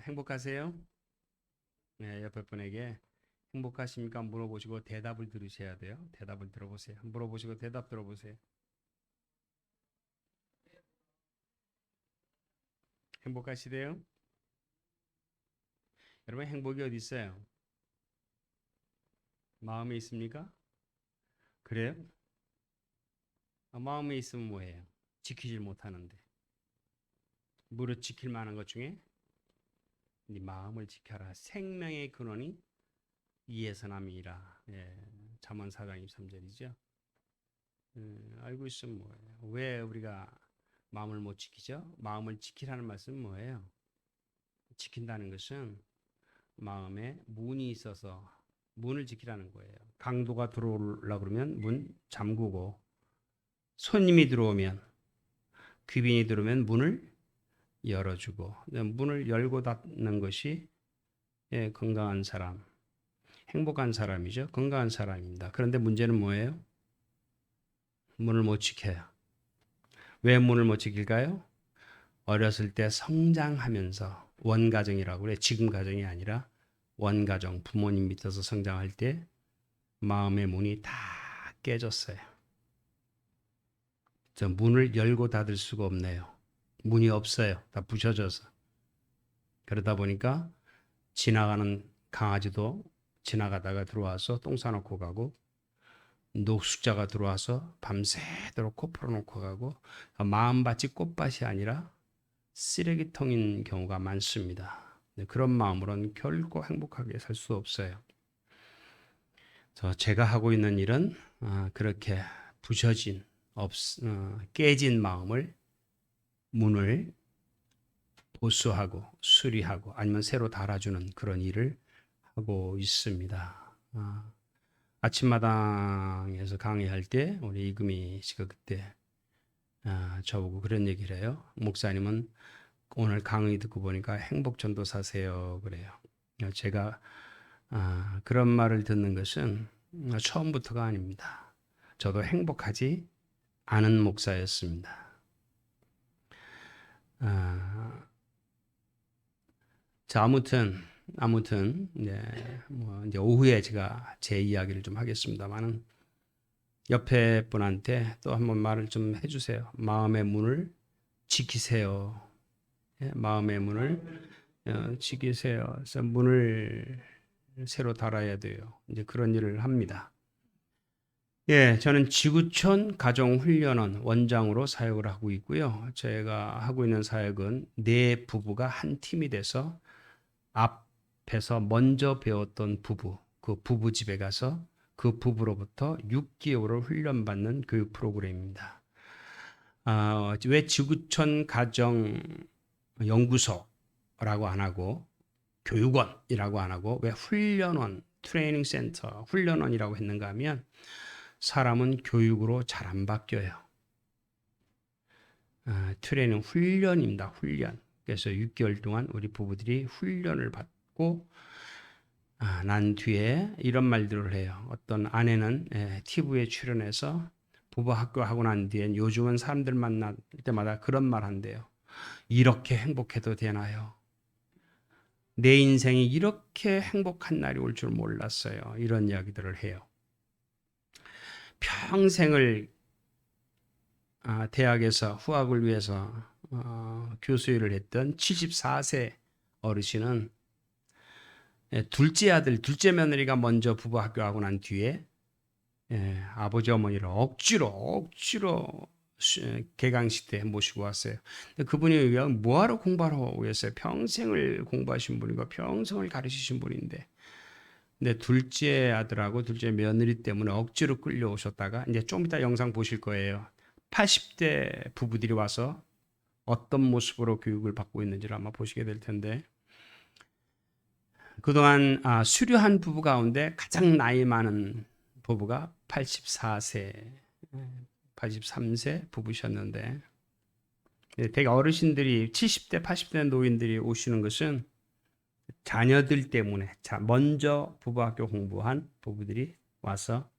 행복하세요? 네, 옆에 분에게 행복하십니까? 물어보시고 대답을 들으셔야 돼요. 대답을 들어보세요. 물어보시고 대답 들어보세요. 행복하시대요? 여러분 행복이 어디 있어요? 마음에 있습니까? 그래요? 마음에 있으면 뭐예요? 지키질 못하는데. 무릇 지킬 만한 것 중에 네 마음을 지켜라. 생명의 근원이 이에서 남이라. 예, 잠언 4장 23절이죠. 알고 있으면 뭐예요? 왜 우리가 마음을 못 지키죠? 마음을 지키라는 말씀은 뭐예요? 지킨다는 것은 마음에 문이 있어서 문을 지키라는 거예요. 강도가 들어오려고 그러면 문 잠그고, 손님이 들어오면, 귀빈이 들어오면 문을 열어주고, 문을 열고 닫는 것이 건강한 사람, 행복한 사람이죠. 건강한 사람입니다. 그런데 문제는 뭐예요? 문을 못 지켜요. 왜 문을 못 지킬까요? 어렸을 때 성장하면서 원가정이라고 그래. 지금 가정이 아니라 원가정, 부모님 밑에서 성장할 때 마음의 문이 다 깨졌어요. 저 문을 열고 닫을 수가 없네요. 문이 없어요. 다 부셔져서. 그러다 보니까 지나가는 강아지도 지나가다가 들어와서 똥 싸놓고 가고, 노숙자가 들어와서 밤새도록 코 풀어놓고 가고, 마음밭이 꽃밭이 아니라 쓰레기통인 경우가 많습니다. 그런 마음으로는 결코 행복하게 살 수 없어요. 제가 하고 있는 일은 그렇게 부셔진, 깨진 마음을, 문을 보수하고 수리하고 아니면 새로 달아주는 그런 일을 하고 있습니다. 아침마당에서 강의할 때 우리 이금희 씨가 그때 저보고 그런 얘기를 해요. 목사님은 오늘 강의 듣고 보니까 행복전도사세요 그래요. 제가 그런 말을 듣는 것은 처음부터가 아닙니다. 저도 행복하지 않은 목사였습니다. 자, 아무튼, 이제 오후에 제가 제 이야기를 좀 하겠습니다만은 옆에 분한테 또 한번 말을 좀 해주세요. 마음의 문을 지키세요. 마음의 문을 지키세요. 그래서 문을 새로 달아야 돼요. 이제 그런 일을 합니다. 예, 저는 지구촌 가정훈련원 원장으로 사역을 하고 있고요. 제가 하고 있는 사역은 네 부부가 한 팀이 돼서 앞에서 먼저 배웠던 부부, 그 부부 집에 가서 그 부부로부터 6개월을 훈련받는 교육 프로그램입니다. 왜 지구촌 가정 연구소라고 안 하고 교육원이라고 안 하고 왜 훈련원, 트레이닝 센터, 훈련원이라고 했는가 하면 사람은 교육으로 잘 안 바뀌어요. 트레이닝 훈련입니다. 훈련. 그래서 6개월 동안 우리 부부들이 훈련을 받고 난 뒤에 이런 말들을 해요. 어떤 아내는 TV에 출연해서 부부 학교 하고 난 뒤엔 요즘은 사람들 만날 때마다 그런 말 한대요. 이렇게 행복해도 되나요? 내 인생이 이렇게 행복한 날이 올 줄 몰랐어요. 이런 이야기들을 해요. 평생을 대학에서 후학을 위해서 교수 일을 했던 74세 어르신은 둘째 아들, 둘째 며느리가 먼저 부부 학교하고 난 뒤에 아버지 어머니를 억지로 개강식 때 모시고 왔어요. 근데 그분이 뭐하러 공부하러 오셨어요? 평생을 공부하신 분이고 평생을 가르치신 분인데, 근데 둘째 아들하고 둘째 며느리 때문에 억지로 끌려오셨다가 이제 좀 이따 영상 보실 거예요. 80대 부부들이 와서 어떤 모습으로 교육을 받고 있는지를 아마 보시게 될 텐데, 그동안 수료한 부부 가운데 가장 나이 많은 부부가 84세, 83세 부부셨는데, 되게 어르신들이 70대, 80대 노인들이 오시는 것은 자녀들 때문에 먼저 부부학교 공부한 부부들이 와서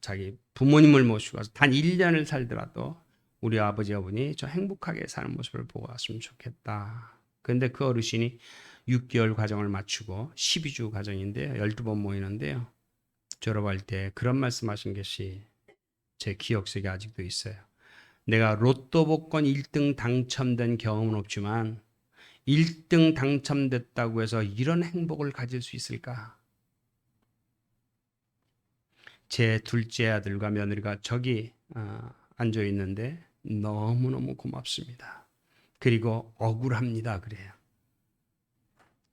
자기 부모님을 모시고 와서 단 1년을 살더라도 우리 아버지 어머니 저 행복하게 사는 모습을 보고 왔으면 좋겠다. 그런데 그 어르신이 6개월 과정을 마치고 12주 과정인데요. 12번 모이는데요. 졸업할 때 그런 말씀하신 것이 제 기억 속에 아직도 있어요. 내가 로또 복권 1등 당첨된 경험은 없지만 1등 당첨됐다고 해서 이런 행복을 가질 수 있을까? 제 둘째 아들과 며느리가 저기 앉아 있는데 너무너무 고맙습니다. 그리고 억울합니다. 그래요.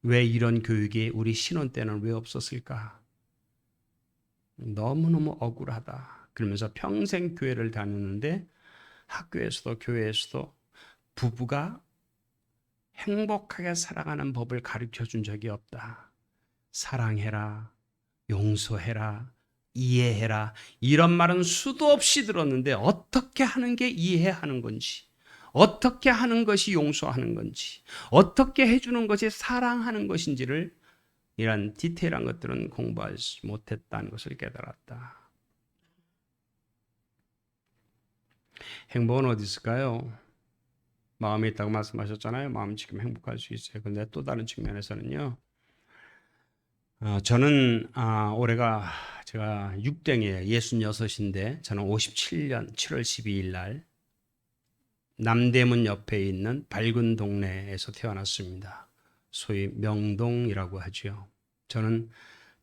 왜 이런 교육이 우리 신혼 때는 왜 없었을까? 너무너무 억울하다. 그러면서 평생 교회를 다녔는데 학교에서도 교회에서도 부부가 행복하게 살아가는 법을 가르쳐 준 적이 없다. 사랑해라, 용서해라, 이해해라. 이런 말은 수도 없이 들었는데 어떻게 하는 게 이해하는 건지, 어떻게 하는 것이 용서하는 건지, 어떻게 해주는 것이 사랑하는 것인지를 이런 디테일한 것들은 공부하지 못했다는 것을 깨달았다. 행복은 어디 있을까요? 마음에 있다고 말씀하셨잖아요. 마음 지금 행복할 수 있어요. 근데 또 다른 측면에서는요. 저는 올해가 제가 6땡이에요. 66인데 저는 57년 7월 12일 날 남대문 옆에 있는 밝은 동네에서 태어났습니다. 소위 명동이라고 하죠. 저는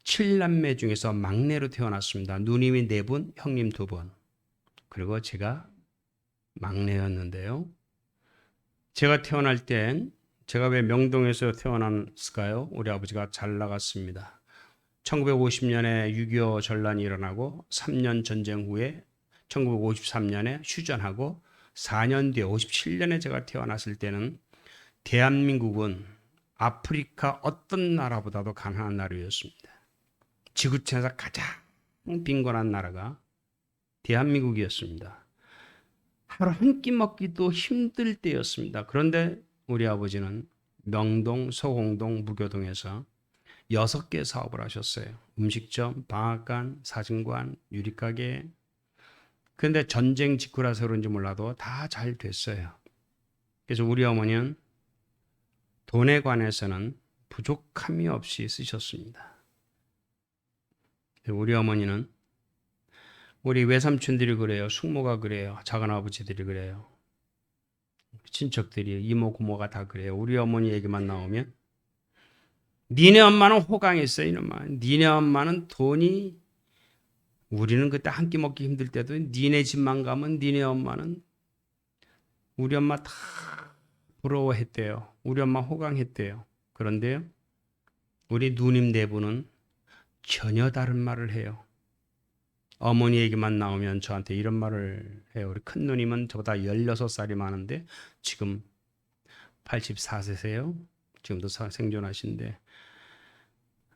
7남매 중에서 막내로 태어났습니다. 누님이 4분, 형님 2분. 그리고 제가 막내였는데요. 제가 태어날 땐 제가 왜 명동에서 태어났을까요? 우리 아버지가 잘 나갔습니다. 1950년에 6.25 전란이 일어나고 3년 전쟁 후에 1953년에 휴전하고 4년 뒤에 57년에 제가 태어났을 때는 대한민국은 아프리카 어떤 나라보다도 가난한 나라였습니다. 지구촌에서 가장 빈곤한 나라가 대한민국이었습니다. 하루 한 끼 먹기도 힘들 때였습니다. 그런데 우리 아버지는 명동, 서공동, 무교동에서 6개 사업을 하셨어요. 음식점, 방앗간, 사진관, 유리가게. 그런데 전쟁 직후라서 그런지 몰라도 다 잘 됐어요. 그래서 우리 어머니는 돈에 관해서는 부족함이 없이 쓰셨습니다. 우리 어머니는 우리 외삼촌들이 그래요. 숙모가 그래요. 작은아버지들이 그래요. 친척들이 이모 고모가 다 그래요. 우리 어머니 얘기만 나오면 니네 엄마는 호강했어 이놈아. 니네 엄마는 돈이 우리는 그때 한 끼 먹기 힘들 때도 니네 집만 가면 니네 엄마는 우리 엄마 다 부러워했대요. 우리 엄마 호강했대요. 그런데요. 우리 누님 4분은 전혀 다른 말을 해요. 어머니 얘기만 나오면 저한테 이런 말을 해요. 우리 큰 누님은 저보다 16살이 많은데 지금 84세세요. 지금도 생존하신데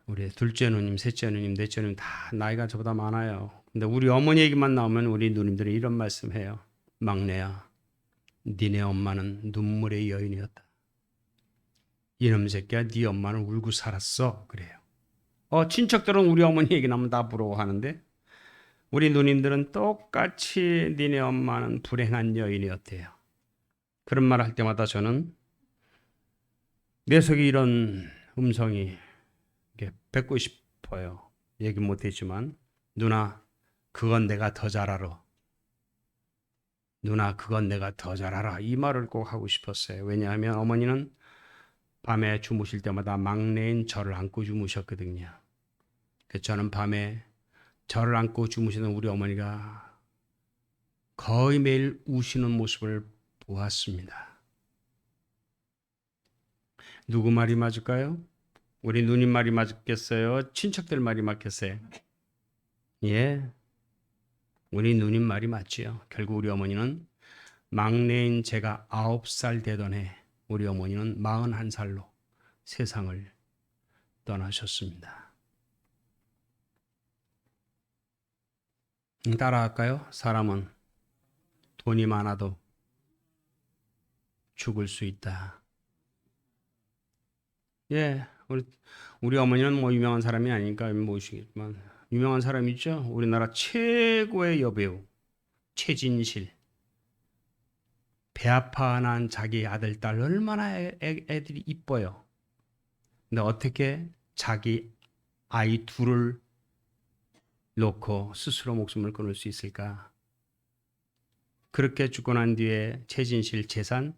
우리 둘째 누님, 셋째 누님, 넷째 누님 다 나이가 저보다 많아요. 근데 우리 어머니 얘기만 나오면 우리 누님들이 이런 말씀해요. 막내야, 니네 엄마는 눈물의 여인이었다. 이놈 새끼야, 네 엄마는 울고 살았어. 그래요. 친척들은 우리 어머니 얘기 나면 다 부러워하는데 우리 누님들은 똑같이 니네 엄마는 불행한 여인이었대요. 그런 말 할 때마다 저는 내 속에 이런 음성이 뱉고 싶어요. 얘기 못했지만 누나 그건 내가 더 잘 알아. 누나 그건 내가 더 잘 알아. 이 말을 꼭 하고 싶었어요. 왜냐하면 어머니는 밤에 주무실 때마다 막내인 저를 안고 주무셨거든요. 그래서 저는 밤에 저를 안고 주무시는 우리 어머니가 거의 매일 우시는 모습을 보았습니다. 누구 말이 맞을까요? 우리 누님 말이 맞겠어요? 친척들 말이 맞겠어요? 예, 우리 누님 말이 맞지요. 결국 우리 어머니는 막내인 제가 9살 되던 해 우리 어머니는 41살로 세상을 떠나셨습니다. 따라할까요? 사람은 돈이 많아도 죽을 수 있다. 예, 우리 어머니는 뭐 유명한 사람이 아니니까 모시겠지만 유명한 사람 있죠? 우리나라 최고의 여배우 최진실. 배 아파 난 자기 아들, 딸 얼마나 애들이 이뻐요. 근데 어떻게 자기 아이 둘을 놓고 스스로 목숨을 끊을 수 있을까? 그렇게 죽고 난 뒤에 최진실 재산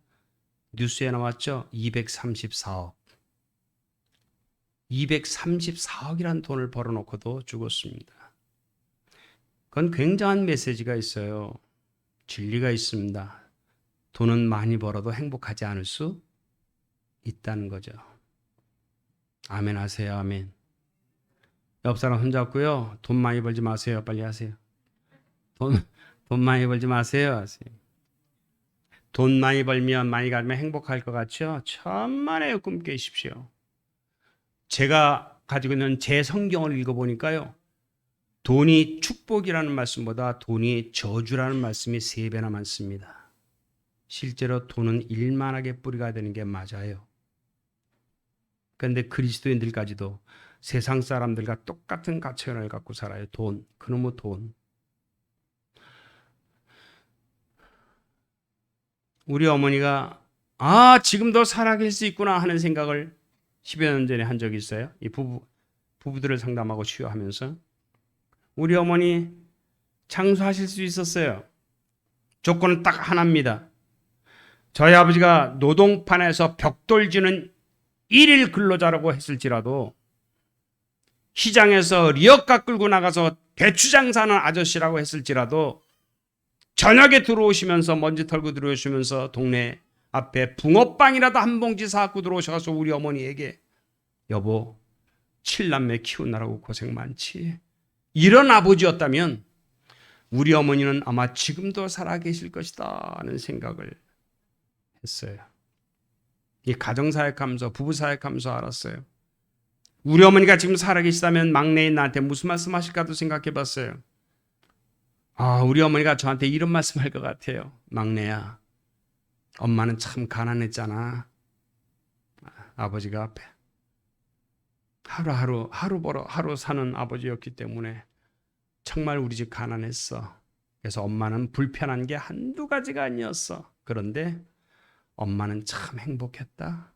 뉴스에 나왔죠? 234억. 234억이란 돈을 벌어놓고도 죽었습니다. 그건 굉장한 메시지가 있어요. 진리가 있습니다. 돈은 많이 벌어도 행복하지 않을 수 있다는 거죠. 아멘 하세요. 아멘. 옆 사람 손잡고요. 돈 많이 벌지 마세요. 빨리 하세요. 돈 많이 벌지 마세요. 하세요. 돈 많이 벌면 많이 가면 행복할 것 같죠? 천만의 꿈 깨십시오. 제가 가지고 있는 제 성경을 읽어보니까요. 돈이 축복이라는 말씀보다 돈이 저주라는 말씀이 3배나 많습니다. 실제로 돈은 일만하게 뿌리가 되는 게 맞아요. 그런데 그리스도인들까지도 세상 사람들과 똑같은 가치관을 갖고 살아요. 돈, 그놈의 돈. 우리 어머니가 지금도 살아계실 수 있구나 하는 생각을 10여 년 전에 한 적이 있어요. 이 부부들을 상담하고 치유하면서 우리 어머니 장수하실 수 있었어요. 조건은 딱 하나입니다. 저희 아버지가 노동판에서 벽돌지는 1일 근로자라고 했을지라도 시장에서 리어카 끌고 나가서 배추 장사하는 아저씨라고 했을지라도 저녁에 들어오시면서 먼지 털고 들어오시면서 동네 앞에 붕어빵이라도 한 봉지 사갖고 들어오셔서 우리 어머니에게 여보 7남매 키우느라고 고생 많지. 이런 아버지였다면 우리 어머니는 아마 지금도 살아계실 것이다 하는 생각을 했어요. 이 가정사역하면서 부부사역하면서 알았어요. 우리 어머니가 지금 살아계시다면 막내인 나한테 무슨 말씀 하실까도 생각해 봤어요. 우리 어머니가 저한테 이런 말씀 할 것 같아요. 막내야, 엄마는 참 가난했잖아. 아버지가 앞에 하루 사는 아버지였기 때문에 정말 우리 집 가난했어. 그래서 엄마는 불편한 게 한두 가지가 아니었어. 그런데 엄마는 참 행복했다.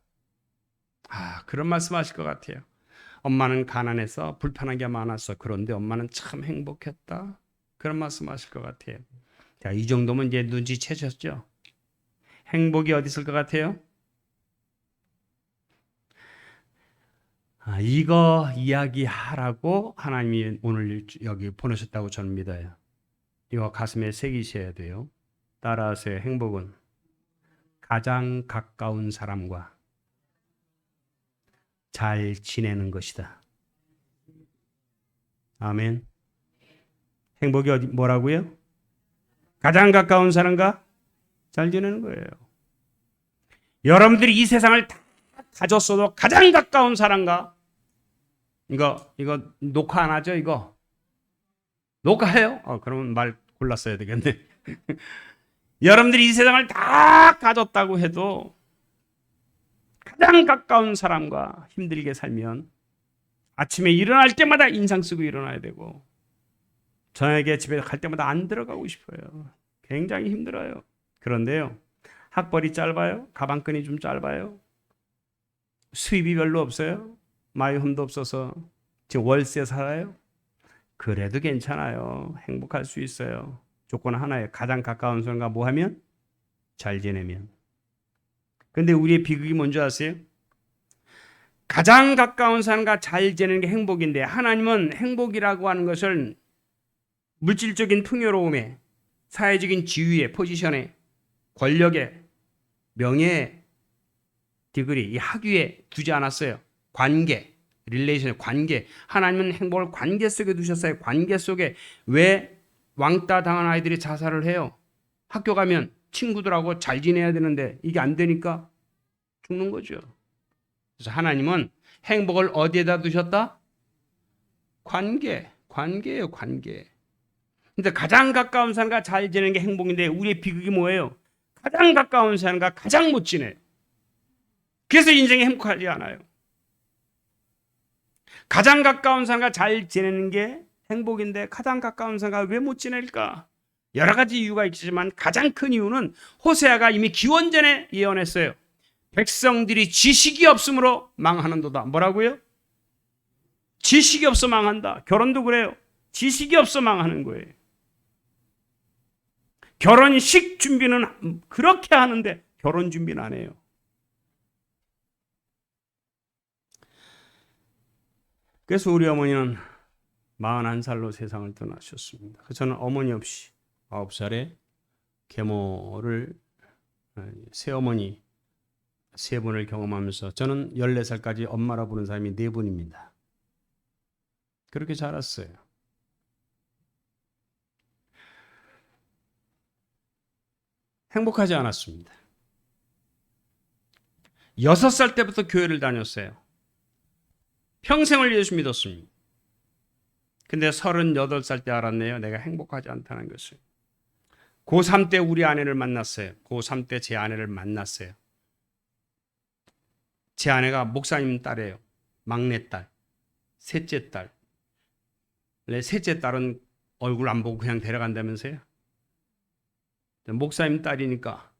그런 말씀 하실 것 같아요. 엄마는 가난해서 불편한 게 많았어. 그런데 엄마는 참 행복했다. 그런 말씀 하실 것 같아요. 자, 이 정도면 이제 눈치채셨죠? 행복이 어디 있을 것 같아요? 이거 이야기하라고 하나님이 오늘 여기 보내셨다고 저는 믿어요. 이거 가슴에 새기셔야 돼요. 따라하세요. 행복은 가장 가까운 사람과 잘 지내는 것이다. 아멘. 행복이 뭐라고요? 가장 가까운 사람과 잘 지내는 거예요. 여러분들이 이 세상을 다 가졌어도 가장 가까운 사람과 이거 녹화 안 하죠? 이거 녹화해요? 그러면 말 골랐어야 되겠네. 여러분들이 이 세상을 다 가졌다고 해도 가장 가까운 사람과 힘들게 살면 아침에 일어날 때마다 인상 쓰고 일어나야 되고 저녁에 집에 갈 때마다 안 들어가고 싶어요. 굉장히 힘들어요. 그런데요, 학벌이 짧아요. 가방끈이 좀 짧아요. 수입이 별로 없어요. 마이홈도 없어서 지금 월세 살아요. 그래도 괜찮아요. 행복할 수 있어요. 조건 하나예요. 가장 가까운 사람과 뭐 하면? 잘 지내면. 근데 우리의 비극이 뭔지 아세요? 가장 가까운 사람과 잘 지내는 게 행복인데 하나님은 행복이라고 하는 것을 물질적인 풍요로움에, 사회적인 지위에, 포지션에, 권력에, 명예에, 디그리, 이 학위에 두지 않았어요. 관계, 릴레이션, 관계. 하나님은 행복을 관계 속에 두셨어요. 관계 속에. 왜 왕따 당한 아이들이 자살을 해요? 학교 가면 친구들하고 잘 지내야 되는데 이게 안 되니까 죽는 거죠. 그래서 하나님은 행복을 어디에다 두셨다? 관계예요, 관계. 근데 가장 가까운 사람과 잘 지내는 게 행복인데 우리의 비극이 뭐예요? 가장 가까운 사람과 가장 못 지내요. 그래서 인생이 행복하지 않아요. 가장 가까운 사람과 잘 지내는 게 행복인데 가장 가까운 사람과 왜 못 지낼까? 여러 가지 이유가 있지만 가장 큰 이유는 호세아가 이미 기원전에 예언했어요. 백성들이 지식이 없으므로 망하는도다. 뭐라고요? 지식이 없어 망한다. 결혼도 그래요. 지식이 없어 망하는 거예요. 결혼식 준비는 그렇게 하는데 결혼 준비는 안 해요. 그래서 우리 어머니는 41살로 세상을 떠나셨습니다. 저는 어머니 없이 9살에 계모를 새어머니 3분을 경험하면서 저는 14살까지 엄마라 부르는 사람이 4분입니다. 그렇게 자랐어요. 행복하지 않았습니다. 6살 때부터 교회를 다녔어요. 평생을 예수 믿었습니다. 근데 38살 때 알았네요. 내가 행복하지 않다는 것을. 고3 때 우리 아내를 만났어요. 고3 때 제 아내를 만났어요. 제 아내가 목사님 딸이에요. 막내딸, 셋째 딸. 셋째 딸은 얼굴 안 보고 그냥 데려간다면서요. 목사님 딸이니까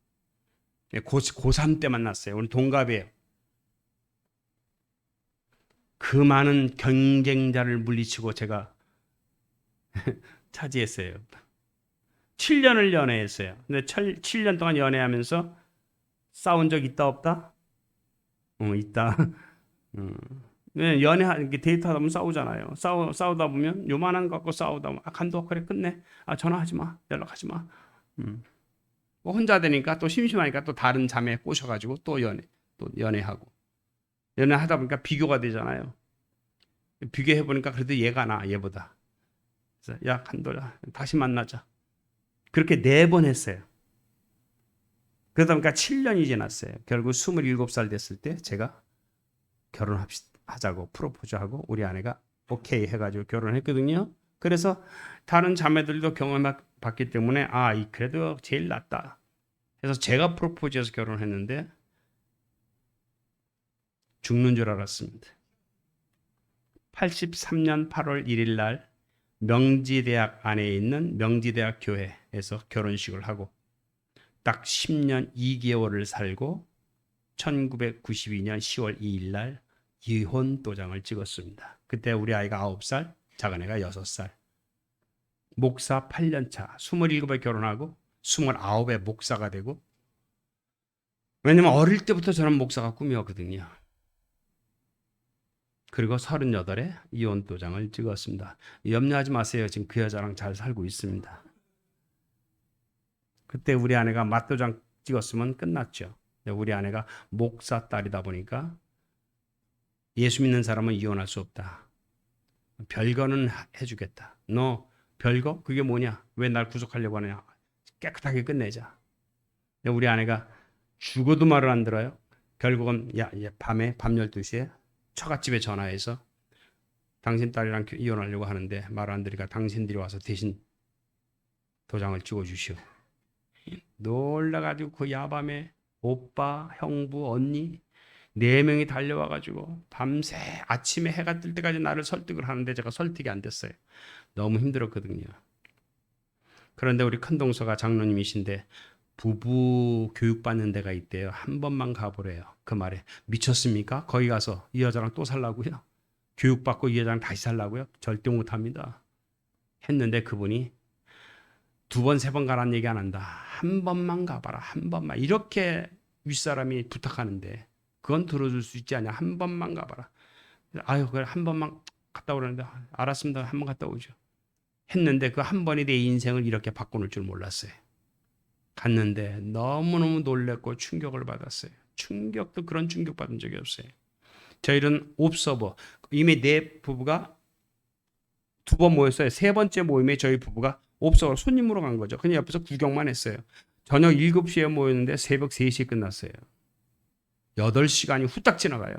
고3 때 만났어요. 우리 동갑이에요. 그 많은 경쟁자를 물리치고 제가 차지했어요. 7년을 연애했어요. 근데 7년 동안 연애하면서 싸운 적 있다 없다? 있다. 연애 데이트하다 보면 싸우잖아요. 싸우다 보면 요만한 거 갖고 싸우다 보면 감독 그래 끝내. 전화하지 마. 연락하지 마. 뭐 혼자 되니까 또 심심하니까 또 다른 자매 꼬셔가지고 또 연애하고 연애하다 보니까 비교가 되잖아요. 비교해 보니까 그래도 얘가 나 얘보다. 그래서 야 간도야 다시 만나자. 그렇게 4번 했어요. 그러다 보니까 7년이 지났어요. 결국 27살 됐을 때 제가 결혼하자고 프로포즈하고 우리 아내가 오케이 해가지고 결혼했거든요. 그래서 다른 자매들도 경험을 봤기 때문에 그래도 제일 낫다. 그래서 제가 프로포즈해서 결혼했는데 죽는 줄 알았습니다. 83년 8월 1일 날 명지대학 안에 있는 명지대학 교회에서 결혼식을 하고 딱 10년 2개월을 살고 1992년 10월 2일 날 이혼 도장을 찍었습니다. 그때 우리 아이가 9살, 작은애가 6살. 목사 8년 차, 27에 결혼하고 29에 목사가 되고 왜냐면 어릴 때부터 저는 목사가 꿈이었거든요. 그리고 38에 이혼 도장을 찍었습니다. 염려하지 마세요. 지금 그 여자랑 잘 살고 있습니다. 그때 우리 아내가 맞도장 찍었으면 끝났죠. 우리 아내가 목사 딸이다 보니까 예수 믿는 사람은 이혼할 수 없다. 별거는 해주겠다. 너 별거? 그게 뭐냐? 왜 날 구속하려고 하느냐? 깨끗하게 끝내자. 우리 아내가 죽어도 말을 안 들어요. 결국은 밤에 밤 12시에 처갓집에 전화해서 당신 딸이랑 이혼하려고 하는데 말 안 들으니까 당신들이 와서 대신 도장을 찍어주시오. 놀라가지고 그 야밤에 오빠, 형부, 언니 4명이 달려와가지고 밤새 아침에 해가 뜰 때까지 나를 설득을 하는데 제가 설득이 안 됐어요. 너무 힘들었거든요. 그런데 우리 큰동서가 장로님이신데 부부 교육받는 데가 있대요. 한 번만 가보래요. 그 말에 미쳤습니까? 거기 가서 이 여자랑 또 살라고요? 교육받고 이 여자랑 다시 살라고요? 절대 못합니다. 했는데 그분이 2번, 3번 가라는 얘기 안 한다. 한 번만 가봐라. 한 번만. 이렇게 윗사람이 부탁하는데 그건 들어줄 수 있지 않냐. 한 번만 가봐라. 그래 한 번만 갔다 오라는데 알았습니다. 한 번 갔다 오죠. 했는데 그 한 번이 내 인생을 이렇게 바꿔놓을 줄 몰랐어요. 갔는데 너무너무 놀랬고 충격을 받았어요. 충격도 그런 충격 받은 적이 없어요. 저희는 옵서버 이미 4부부가 2번 모였어요. 3번째 모임에 저희 부부가 옵서버 손님으로 간 거죠. 그냥 옆에서 구경만 했어요. 저녁 7시에 모였는데 새벽 3시에 끝났어요. 8시간이 후딱 지나가요.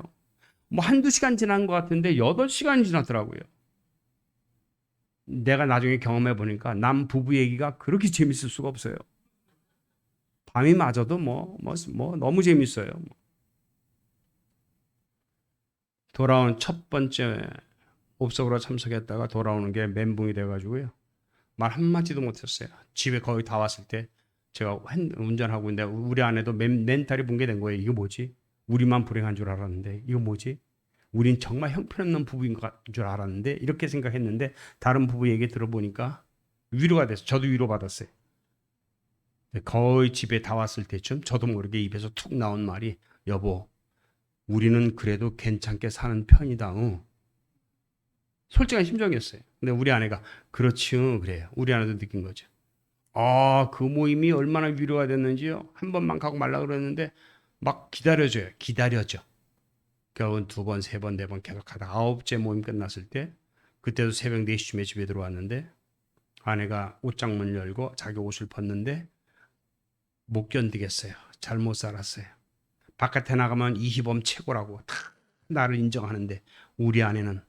뭐 한두 시간 지난 것 같은데 8시간이 지났더라고요. 내가 나중에 경험해 보니까 남 부부 얘기가 그렇게 재밌을 수가 없어요. 밤이 맞아도 너무 재밌어요. 돌아온 첫 번째 옵석으로 참석했다가 돌아오는 게 멘붕이 돼가지고요. 말 한마디도 못했어요. 집에 거의 다 왔을 때 제가 운전하고 있는데 우리 아내도 멘탈이 붕괴된 거예요. 이거 뭐지? 우리만 불행한 줄 알았는데 이거 뭐지? 우린 정말 형편없는 부부인 줄 알았는데 이렇게 생각했는데 다른 부부 얘기 들어보니까 위로가 돼서 저도 위로받았어요. 거의 집에 다 왔을 때쯤 저도 모르게 입에서 툭 나온 말이 여보 우리는 그래도 괜찮게 사는 편이다. 솔직한 심정이었어요. 근데 우리 아내가 그렇지 그래요. 우리 아내도 느낀 거죠. 그 모임이 얼마나 위로가 됐는지요. 한 번만 가고 말라 그랬는데 막 기다려줘요. 기다려줘. 결국은 두 번, 세 번, 네 번 계속 하다 9째 모임 끝났을 때 그때도 새벽 4시쯤에 집에 들어왔는데 아내가 옷장문 열고 자기 옷을 벗는데 못 견디겠어요. 잘못 살았어요. 바깥에 나가면 이희범 최고라고 다 나를 인정하는데 우리 아내는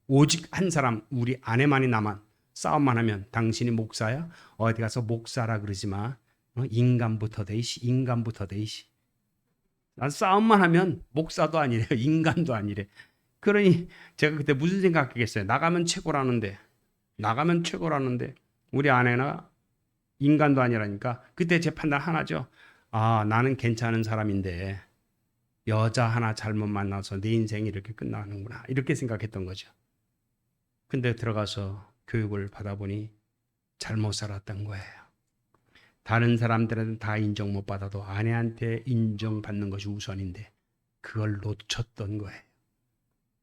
오직 한 사람 우리 아내만이 나만 싸움만 하면 당신이 목사야? 어디 가서 목사라 그러지 마. 인간부터 되이시 인간부터 되이시. 난 싸움만 하면 목사도 아니래요. 인간도 아니래. 그러니 제가 그때 무슨 생각했겠어요. 나가면 최고라는데 우리 아내나 인간도 아니라니까 그때 제 판단 하나죠. 나는 괜찮은 사람인데 여자 하나 잘못 만나서 내 인생이 이렇게 끝나는구나 이렇게 생각했던 거죠. 근데 들어가서 교육을 받아보니 잘못 살았던 거예요. 다른 사람들은 다 인정 못 받아도 아내한테 인정받는 것이 우선인데 그걸 놓쳤던 거예요.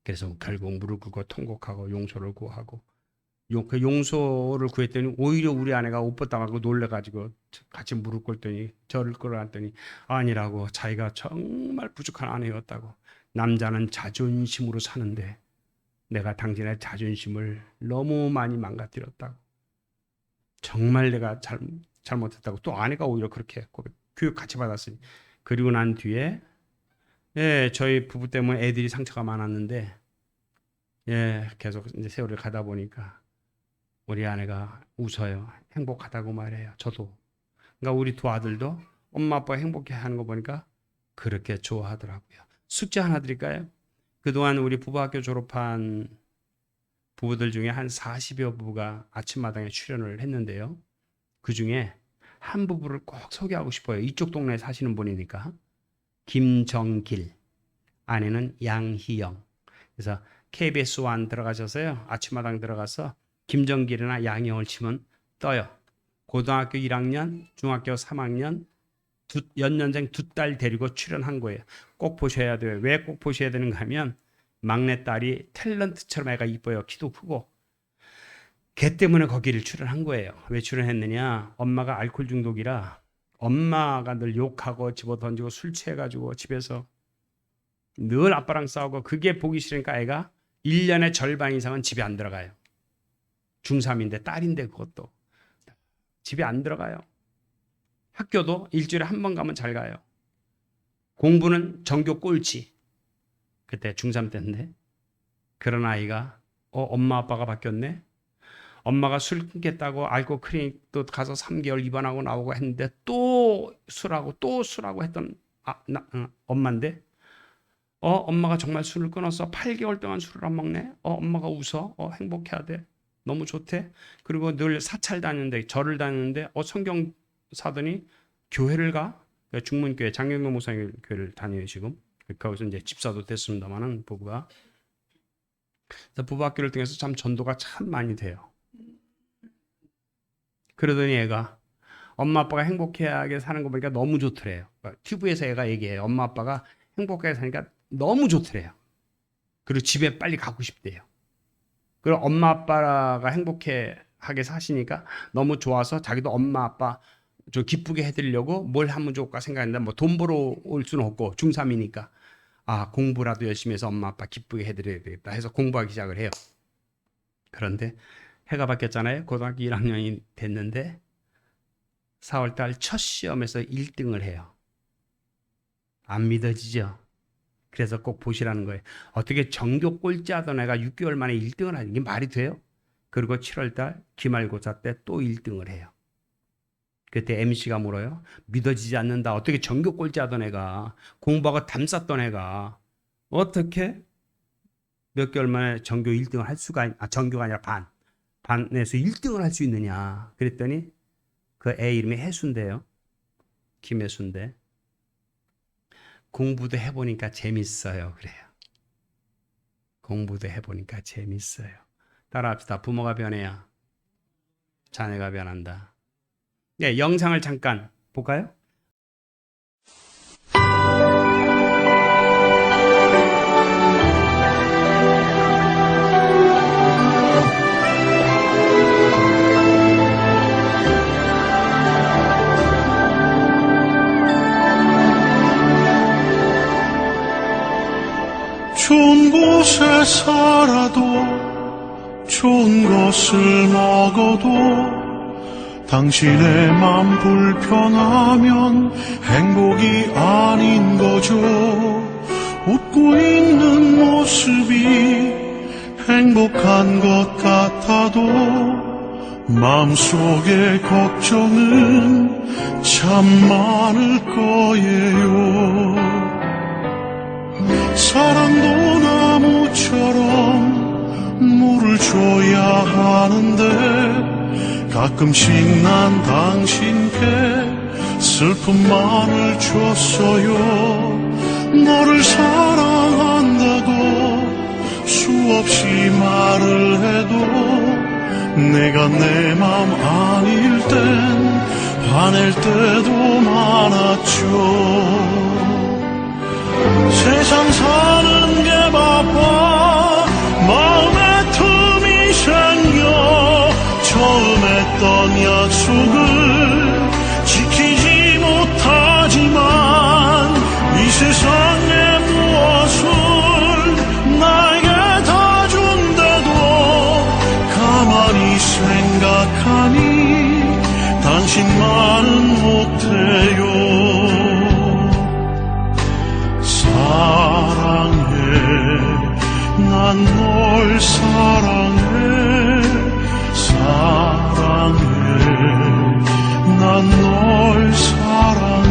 그래서 결국 무릎 꿇고 통곡하고 용서를 구하고 그 용서를 구했더니 오히려 우리 아내가 옷 벗다가고 놀래가지고 같이 무릎 꿇더니 저를 끌어안더니 아니라고 자기가 정말 부족한 아내였다고 남자는 자존심으로 사는데 내가 당신의 자존심을 너무 많이 망가뜨렸다고 정말 내가 잘못했다고 또 아내가 오히려 그렇게 교육 같이 받았으니 그리고 난 뒤에 저희 부부 때문에 애들이 상처가 많았는데 계속 이제 세월을 가다 보니까 우리 아내가 웃어요. 행복하다고 말해요. 저도. 그러니까 우리 두 아들도 엄마 아빠 행복해하는 거 보니까 그렇게 좋아하더라고요. 숙제 하나 드릴까요? 그동안 우리 부부학교 졸업한 부부들 중에 한 40여 부부가 아침마당에 출연을 했는데요. 그중에 한 부부를 꼭 소개하고 싶어요. 이쪽 동네에 사시는 분이니까. 김정길, 아내는 양희영. 그래서 KBS1 들어가셔서요. 아침마당 들어가서 김정길이나 양희영을 치면 떠요. 고등학교 1학년, 중학교 3학년, 연년생 2딸 데리고 출연한 거예요. 꼭 보셔야 돼요. 왜 꼭 보셔야 되는가 하면 막내딸이 탤런트처럼 애가 이뻐요. 키도 크고. 걔 때문에 거기를 출연한 거예요. 왜 출연했느냐? 엄마가 알코올 중독이라 엄마가 늘 욕하고 집어 던지고 술 취해가지고 집에서 늘 아빠랑 싸우고 그게 보기 싫으니까 애가 1년의 절반 이상은 집에 안 들어가요. 중3인데 딸인데 그것도 집에 안 들어가요. 학교도 일주일에 한 번 가면 잘 가요. 공부는 전교 꼴찌. 그때 중3 때인데 그런 아이가 엄마 아빠가 바뀌었네. 엄마가 술 끊겠다고 알코올 클리닉도 가서 3개월 입원하고 나오고 했는데 또 술하고 했던 엄마인데 엄마가 정말 술을 끊었어. 8개월 동안 술을 안 먹네. 엄마가 웃어. 행복해야 돼. 너무 좋대. 그리고 늘 사찰 다니는데 절을 다니는데 성경 사더니 교회를 가. 중문교회 장경동 목사님 교회를 다녀요 지금. 거기서 이제 집사도 됐습니다만은 부부가. 그래서 부부 학교를 통해서 참 전도가 참 많이 돼요. 그러더니 애가 엄마 아빠가 행복하게 사는 거 보니까 너무 좋더래요. 튜브에서 애가 얘기해요. 엄마 아빠가 행복하게 사니까 너무 좋더래요. 그리고 집에 빨리 가고 싶대요. 그리고 엄마 아빠가 행복하게 사시니까 너무 좋아서 자기도 엄마 아빠 좀 기쁘게 해드리려고 뭘 하면 좋을까 생각했는데 뭐 돈 벌어 올 수는 없고 중3이니까 공부라도 열심히 해서 엄마 아빠 기쁘게 해드려야 되겠다 해서 공부하기 시작을 해요. 그런데 해가 바뀌었잖아요. 고등학교 1학년이 됐는데 4월달 첫 시험에서 1등을 해요. 안 믿어지죠? 그래서 꼭 보시라는 거예요. 어떻게 전교 꼴찌하던 애가 6개월 만에 1등을 하는 게 말이 돼요? 그리고 7월달 기말고사 때 또 1등을 해요. 그때 MC가 물어요. 믿어지지 않는다. 어떻게 전교 꼴찌하던 애가 공부하고 담쌌던 애가 어떻게 몇 개월 만에 전교 1등을 할 수가 전교가 아니라 반에서 1등을 할 수 있느냐 그랬더니 그 애 이름이 해수인데요. 김혜수인데 공부도 해보니까 재밌어요. 그래요. 공부도 해보니까 재밌어요. 따라합시다. 부모가 변해야 자녀가 변한다. 네, 영상을 잠깐 볼까요? 좋은 곳에 살아도 좋은 것을 먹어도 당신의 맘 불편하면 행복이 아닌 거죠. 웃고 있는 모습이 행복한 것 같아도 마음속에 걱정은 참 많을 거예요. 사랑도 나무처럼 물을 줘야 하는데 가끔씩 난 당신께 슬픔만을 줬어요. 너를 사랑한다고 수없이 말을 해도 내가 내 맘 아닐 땐 화낼 때도 많았죠. 세상 사는 게 바빠 마음에 틈이 생겨 처음 했던 약속을 지키지 못하지만 이 세상에 무엇을 나에게 다 준대도 가만히 생각하니 당신만은 못해요. 사랑해, 난 널 사랑해, 사랑해, 난 널 사랑해.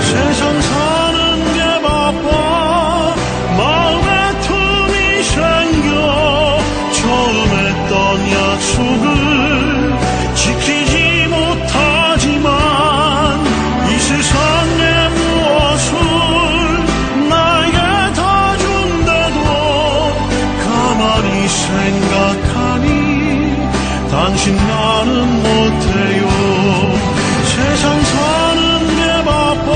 세상 사는 게 바빠 마음에 틈이 생겨 처음 했던 약속을 지키지 못하지만 이 세상에 무엇을 나에게 다 준대도 가만히 생각하니 당신만은 못해요. 세상 사는 게 바빠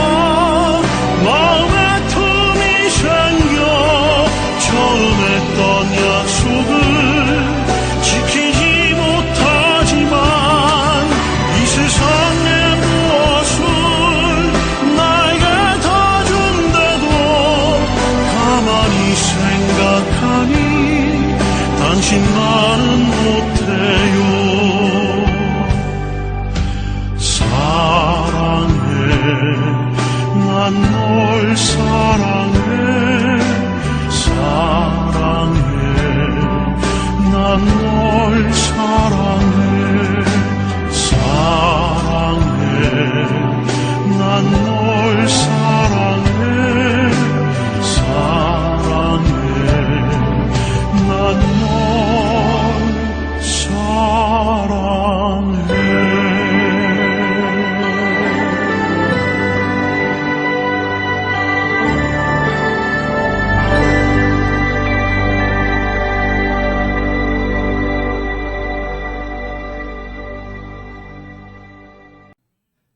마음에 틈이 생겨 처음 했던 약속을 지키지 못하지만 이 세상에 무엇을 나에게 다 준대도 가만히 생각하니 당신만은 못해요. 사랑해, 난 널 사랑해, 사랑해, 난 널 사랑해, 사랑해, 난 널 사랑해, 사랑해, 난 널 사랑해.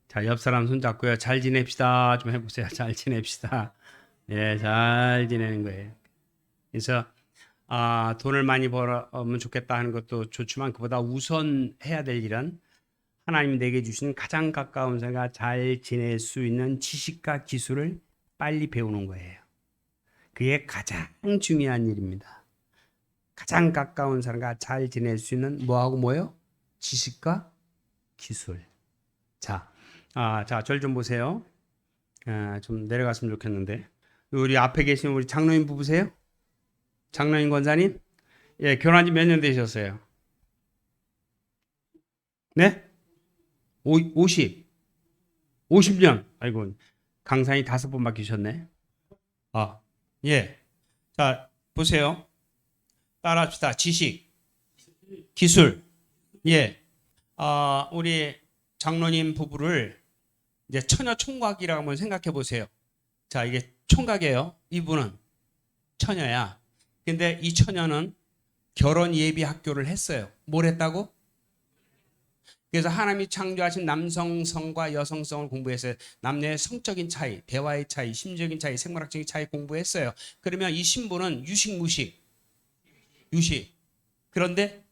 자, 옆 사람 손 잡고요. 잘 지냅시다. 좀 해보세요. 잘 지냅시다. 예, 잘 지내는 거예요. 그래서 돈을 많이 벌면 좋겠다 하는 것도 좋지만 그보다 우선 해야 될 일은 하나님 내게 주신 가장 가까운 사람과 잘 지낼 수 있는 지식과 기술을 빨리 배우는 거예요. 그게 가장 중요한 일입니다. 가장 가까운 사람과 잘 지낼 수 있는 뭐하고 뭐요? 지식과 기술. 자, 절 좀 보세요. 좀 내려갔으면 좋겠는데. 우리 앞에 계신 우리 장로님 부부세요? 장로님 권사님? 예, 결혼한 지 몇 년 되셨어요? 네? 50년. 아이고, 강산이 5번 바뀌셨네. 예. 자, 보세요. 따라합시다. 지식, 기술. 예. 우리 장로님 부부를 이제 처녀 총각이라고 한번 생각해 보세요. 자, 이게 총각이에요. 이분은 처녀야. 근데 이 처녀는 결혼 예비 학교를 했어요. 뭘 했다고? 그래서 하나님이 창조하신 남성성과 여성성을 공부했어요. 남녀의 성적인 차이, 대화의 차이, 심리적인 차이, 생물학적인 차이 공부했어요. 그러면 이 신부는 유식. 그런데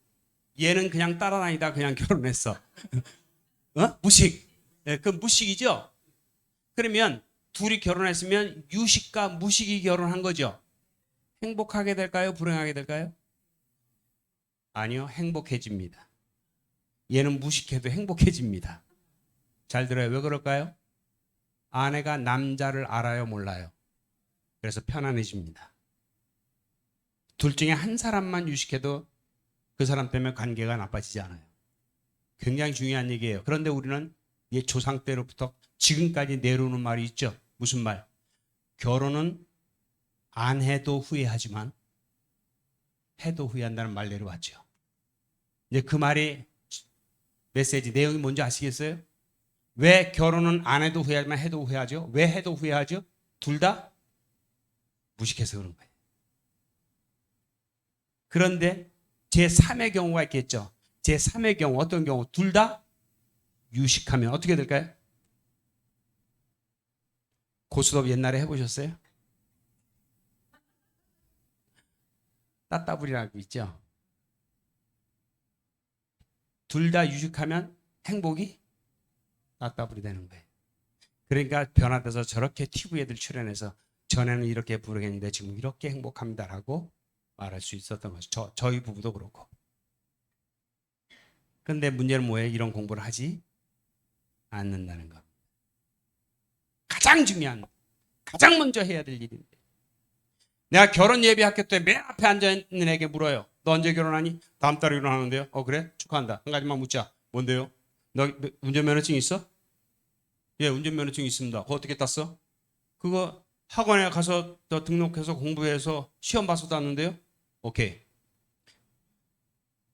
얘는 그냥 따라다니다 그냥 결혼했어. 무식. 그 무식이죠. 그러면 둘이 결혼했으면 유식과 무식이 결혼한 거죠. 행복하게 될까요? 불행하게 될까요? 아니요, 행복해집니다. 얘는 무식해도 행복해집니다. 잘 들어요. 왜 그럴까요? 아내가 남자를 알아요, 몰라요? 그래서 편안해집니다. 둘 중에 한 사람만 유식해도 그 사람 때문에 관계가 나빠지지 않아요. 굉장히 중요한 얘기예요. 그런데 우리는 옛 조상 때로부터 지금까지 내려오는 말이 있죠. 무슨 말? 결혼은 안 해도 후회하지만 해도 후회한다는 말 내려왔죠. 이제 그 말이 메시지 내용이 뭔지 아시겠어요? 왜 결혼은 안 해도 후회하지만 해도 후회하죠? 왜 해도 후회하죠? 둘 다 무식해서 그런 거예요. 그런데 제3의 경우가 있겠죠. 제3의 경우 어떤 경우? 둘 다 유식하면 어떻게 될까요? 고스톱 옛날에 해보셨어요? 따따블이라고 있죠. 둘 다 유식하면 행복이 따따블이 되는 거예요. 그러니까 변화돼서 저렇게 TV에들 출연해서 전에는 이렇게 부르겠는데 지금 이렇게 행복합니다라고 말할 수 있었던 거죠. 저희 부부도 그렇고. 근데 문제는 뭐예요? 이런 공부를 하지 않는다는 것. 가장 중요한, 가장 먼저 해야 될 일인데. 내가 결혼 예비 학교 때 맨 앞에 앉아있는 애에게 물어요. 너 언제 결혼하니? 다음 달에 결혼하는데요. 그래? 축하한다. 한 가지만 묻자. 뭔데요? 너 운전면허증 있어? 예, 운전면허증 있습니다. 그거 어떻게 땄어? 그거 학원에 가서 너 등록해서 공부해서 시험 봐서 땄는데요. 오케이.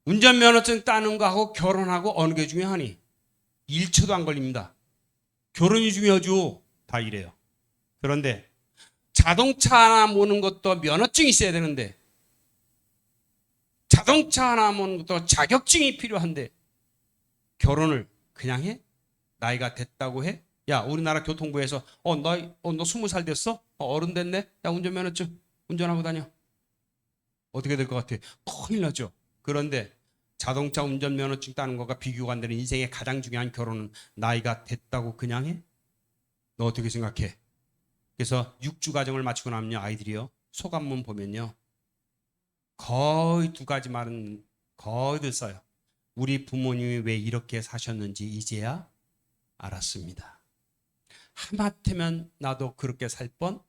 운전면허증 따는 거하고 결혼하고 어느 게 중요하니? 1초도 안 걸립니다. 결혼이 중요하죠. 다 이래요. 그런데 자동차 하나 모는 것도 면허증이 있어야 되는데 자동차 하나 모는 것도 자격증이 필요한데 결혼을 그냥 해? 나이가 됐다고 해? 야, 우리나라 교통부에서 너 20살 됐어? 어른 됐네? 야, 운전면허증 운전하고 다녀. 어떻게 될 것 같아? 큰일 나죠. 그런데 자동차 운전면허증 따는 거가 비교가 안 되는 인생의 가장 중요한 결혼은 나이가 됐다고 그냥 해? 너 어떻게 생각해? 그래서 6주 과정을 마치고 나면요, 아이들이요, 소감문 보면요, 거의 2가지 말은 거의들 써요. 우리 부모님이 왜 이렇게 사셨는지 이제야 알았습니다. 하마터면 나도 그렇게 살 뻔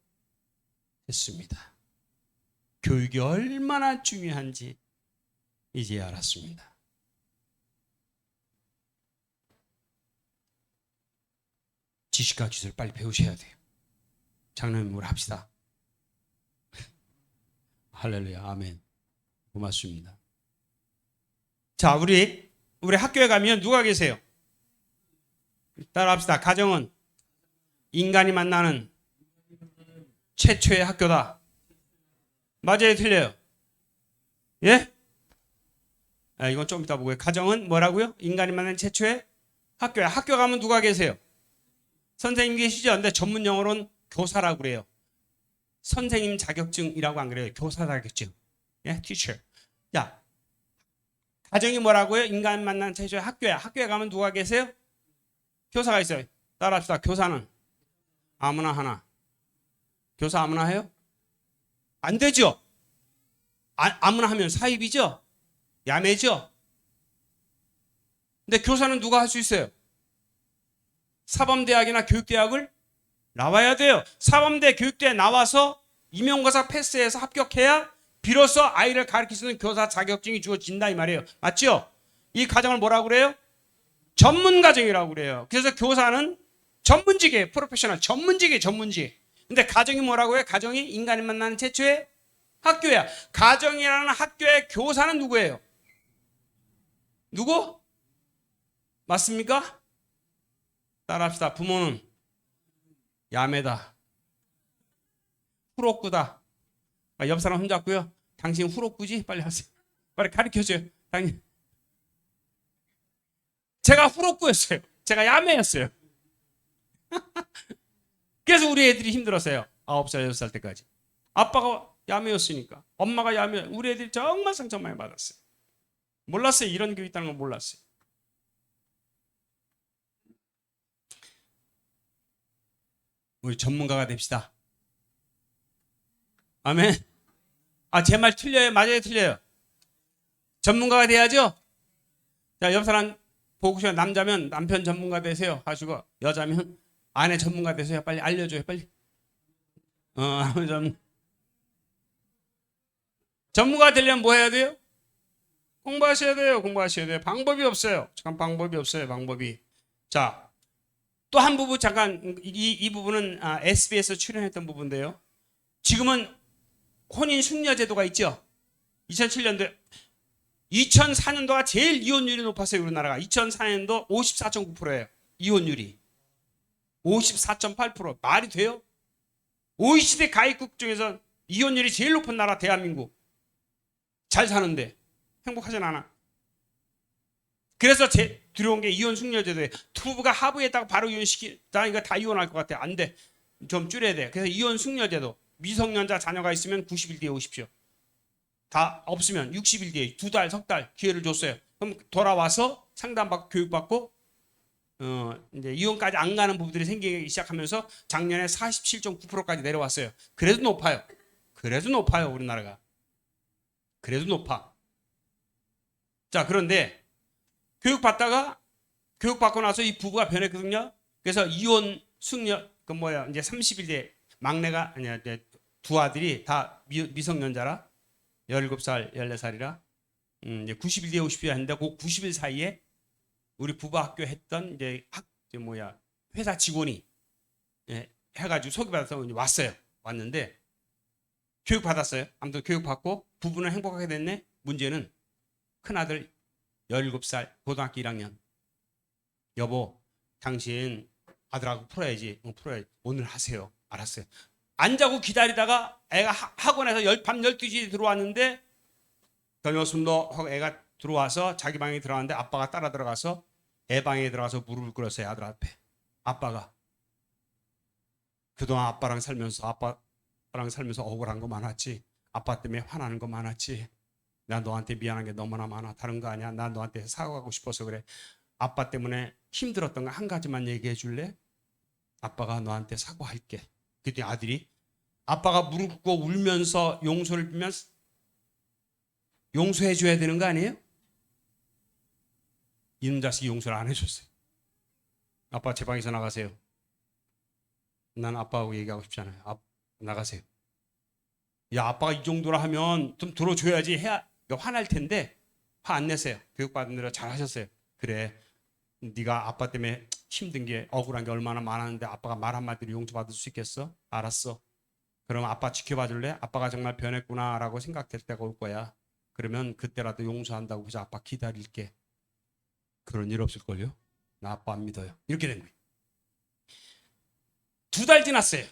했습니다. 교육이 얼마나 중요한지 이제야 알았습니다. 지식과 기술 빨리 배우셔야 돼요. 장로님으로 합시다. 할렐루야, 아멘. 고맙습니다. 자, 우리 학교에 가면 누가 계세요? 따라합시다. 가정은 인간이 만나는 최초의 학교다. 맞아요, 틀려요? 예? 이건 좀 이따 보고요. 가정은 뭐라고요? 인간이 만나는 최초의 학교야. 학교 가면 누가 계세요? 선생님 계시죠? 근데 전문 용어로는 교사라고 그래요. 선생님 자격증이라고 안 그래요. 교사 자격증. 예, teacher. 야, 가정이 뭐라고요? 인간 만난 최초의 학교야. 학교에 가면 누가 계세요? 교사가 있어요. 따라합시다. 교사는 아무나 하나. 교사 아무나 해요? 안 되죠. 아무나 하면 사입이죠? 야매죠? 근데 교사는 누가 할 수 있어요? 사범대학이나 교육대학을 나와야 돼요. 사범대 교육대에 나와서 임용고사 패스해서 합격해야 비로소 아이를 가르칠 수 있는 교사 자격증이 주어진다 이 말이에요. 맞죠? 이 과정을 뭐라고 그래요? 전문 과정이라고 그래요. 그래서 교사는 전문직이에요. 프로페셔널 전문직이에요. 전문직. 근데 가정이 뭐라고 해요? 가정이 인간이 만나는 최초의 학교야. 가정이라는 학교의 교사는 누구예요? 누구? 맞습니까? 따라합시다. 부모는 야매다. 후록구다. 옆 사람 손잡고요. 당신 후록구지? 빨리 하세요. 빨리 가르쳐줘요. 당신. 제가 후록구였어요. 제가 야매였어요. 그래서 우리 애들이 힘들었어요. 9살, 6살 때까지. 아빠가 야매였으니까. 엄마가 야매. 우리 애들이 정말 상처 많이 받았어요. 몰랐어요. 이런 교육 있다는 걸 몰랐어요. 우리 전문가가 됩시다. 아멘. 제 말 틀려요? 맞아요? 틀려요? 전문가가 돼야죠? 자, 옆 사람 보고 싶어요. 남자면 남편 전문가 되세요. 하시고, 여자면 아내 전문가 되세요. 빨리 알려줘요. 빨리. 전문가 되려면 뭐 해야 돼요? 공부하셔야 돼요. 공부하셔야 돼요. 방법이 없어요. 잠깐 방법이 없어요. 방법이. 자, 또 한 부분 잠깐 이 부분은 SBS에 출연했던 부분인데요. 지금은 혼인 숙려 제도가 있죠. 2007년도에 2004년도가 제일 이혼율이 높았어요. 우리나라가 2004년도 54.9%예요. 이혼율이 54.8%. 말이 돼요? OECD 가입국 중에서 이혼율이 제일 높은 나라 대한민국. 잘 사는데 행복하진 않아. 그래서 들어온 게 이혼 숙려제도예요. 부부가 합의했다고 바로 이혼시키다니까 다 이혼할 것 같아. 안 돼. 좀 줄여야 돼. 그래서 이혼 숙려제도. 미성년자 자녀가 있으면 90일 뒤에 오십시오. 다 없으면 60일 뒤에 2달, 석 달 기회를 줬어요. 그럼 돌아와서 상담받고 교육받고 이제 이혼까지 안 가는 부부들이 생기기 시작하면서 작년에 47.9%까지 내려왔어요. 그래도 높아요. 그래도 높아요. 우리나라가. 그래도 높아. 자, 그런데 교육받고 나서 이 부부가 변했거든요. 그래서 이혼 숙려 이제 30일 뒤에 막내가 아니야 두 아들이 다 미성년자라 17살, 14살이라 이제 90일 뒤에 50일 했는데 그 90일 사이에 우리 부부 학교 했던 이제 회사 직원이 해가지고 소개받아서 왔어요. 왔는데 교육 받았어요. 아무튼 교육 받고 부부는 행복하게 됐네. 문제는 큰 아들 17살 고등학교 1학년. 여보, 당신 아들하고 풀어야지. 풀어야지. 오늘 하세요. 알았어요. 안 자고 기다리다가 애가 학원에서 밤 12시에 들어왔는데 다녀왔습니다 하고 애가 들어와서 자기 방에 들어갔는데 아빠가 따라 들어가서 애 방에 들어가서 무릎을 꿇었어요. 아들 앞에. 아빠가 그동안 아빠랑 살면서 억울한 거 많았지. 아빠 때문에 화나는 거 많았지. 나 너한테 미안한 게 너무나 많아. 다른 거 아니야. 나 너한테 사과하고 싶어서 그래. 아빠 때문에 힘들었던 거 한 가지만 얘기해 줄래? 아빠가 너한테 사과할게. 그때 아들이 아빠가 무릎 꿇고 울면서 용서를 빌면 용서해 줘야 되는 거 아니에요? 이놈 자식이 용서를 안 해줬어요. 아빠 제 방에서 나가세요. 난 아빠하고 얘기하고 싶지 않아요. 나가세요. 야, 아빠가 이 정도라 하면 좀 들어줘야지. 화날 텐데 화 안 내세요. 교육받은 대로 잘하셨어요. 그래, 네가 아빠 때문에 힘든 게 억울한 게 얼마나 많았는데 아빠가 말 한마디로 용서받을 수 있겠어? 알았어. 그럼 아빠 지켜봐 줄래? 아빠가 정말 변했구나라고 생각될 때가 올 거야. 그러면 그때라도 용서한다고 해서 아빠 기다릴게. 그런 일 없을걸요? 나 아빠 안 믿어요. 이렇게 된 거예요. 2달 지났어요.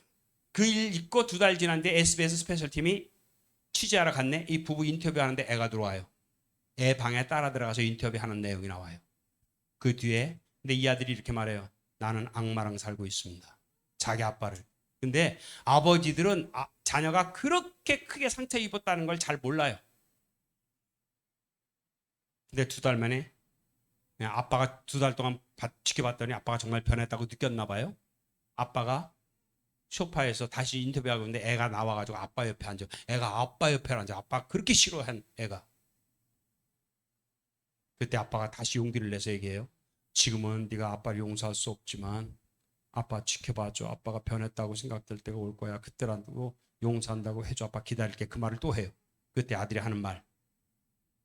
그 일 있고 2달 지났는데 SBS 스페셜팀이 취재하러 갔네. 이 부부 인터뷰하는데 애가 들어와요. 애 방에 따라 들어가서 인터뷰하는 내용이 나와요. 그 뒤에 근데 이 아들이 이렇게 말해요. 나는 악마랑 살고 있습니다. 자기 아빠를. 근데 아버지들은 자녀가 그렇게 크게 상처 입었다는 걸 잘 몰라요. 근데 2달 만에 아빠가 2달 동안 지켜봤더니 아빠가 정말 변했다고 느꼈나 봐요. 아빠가 소파에서 다시 인터뷰하고 있는데 애가 나와가지고 아빠 옆에 앉아. 애가 아빠 옆에 앉아. 아빠 그렇게 싫어한 애가. 그때 아빠가 다시 용기를 내서 얘기해요. 지금은 네가 아빠를 용서할 수 없지만 아빠 지켜봐줘. 아빠가 변했다고 생각될 때가 올 거야. 그때라도 용서한다고 해줘. 아빠 기다릴게. 그 말을 또 해요. 그때 아들이 하는 말.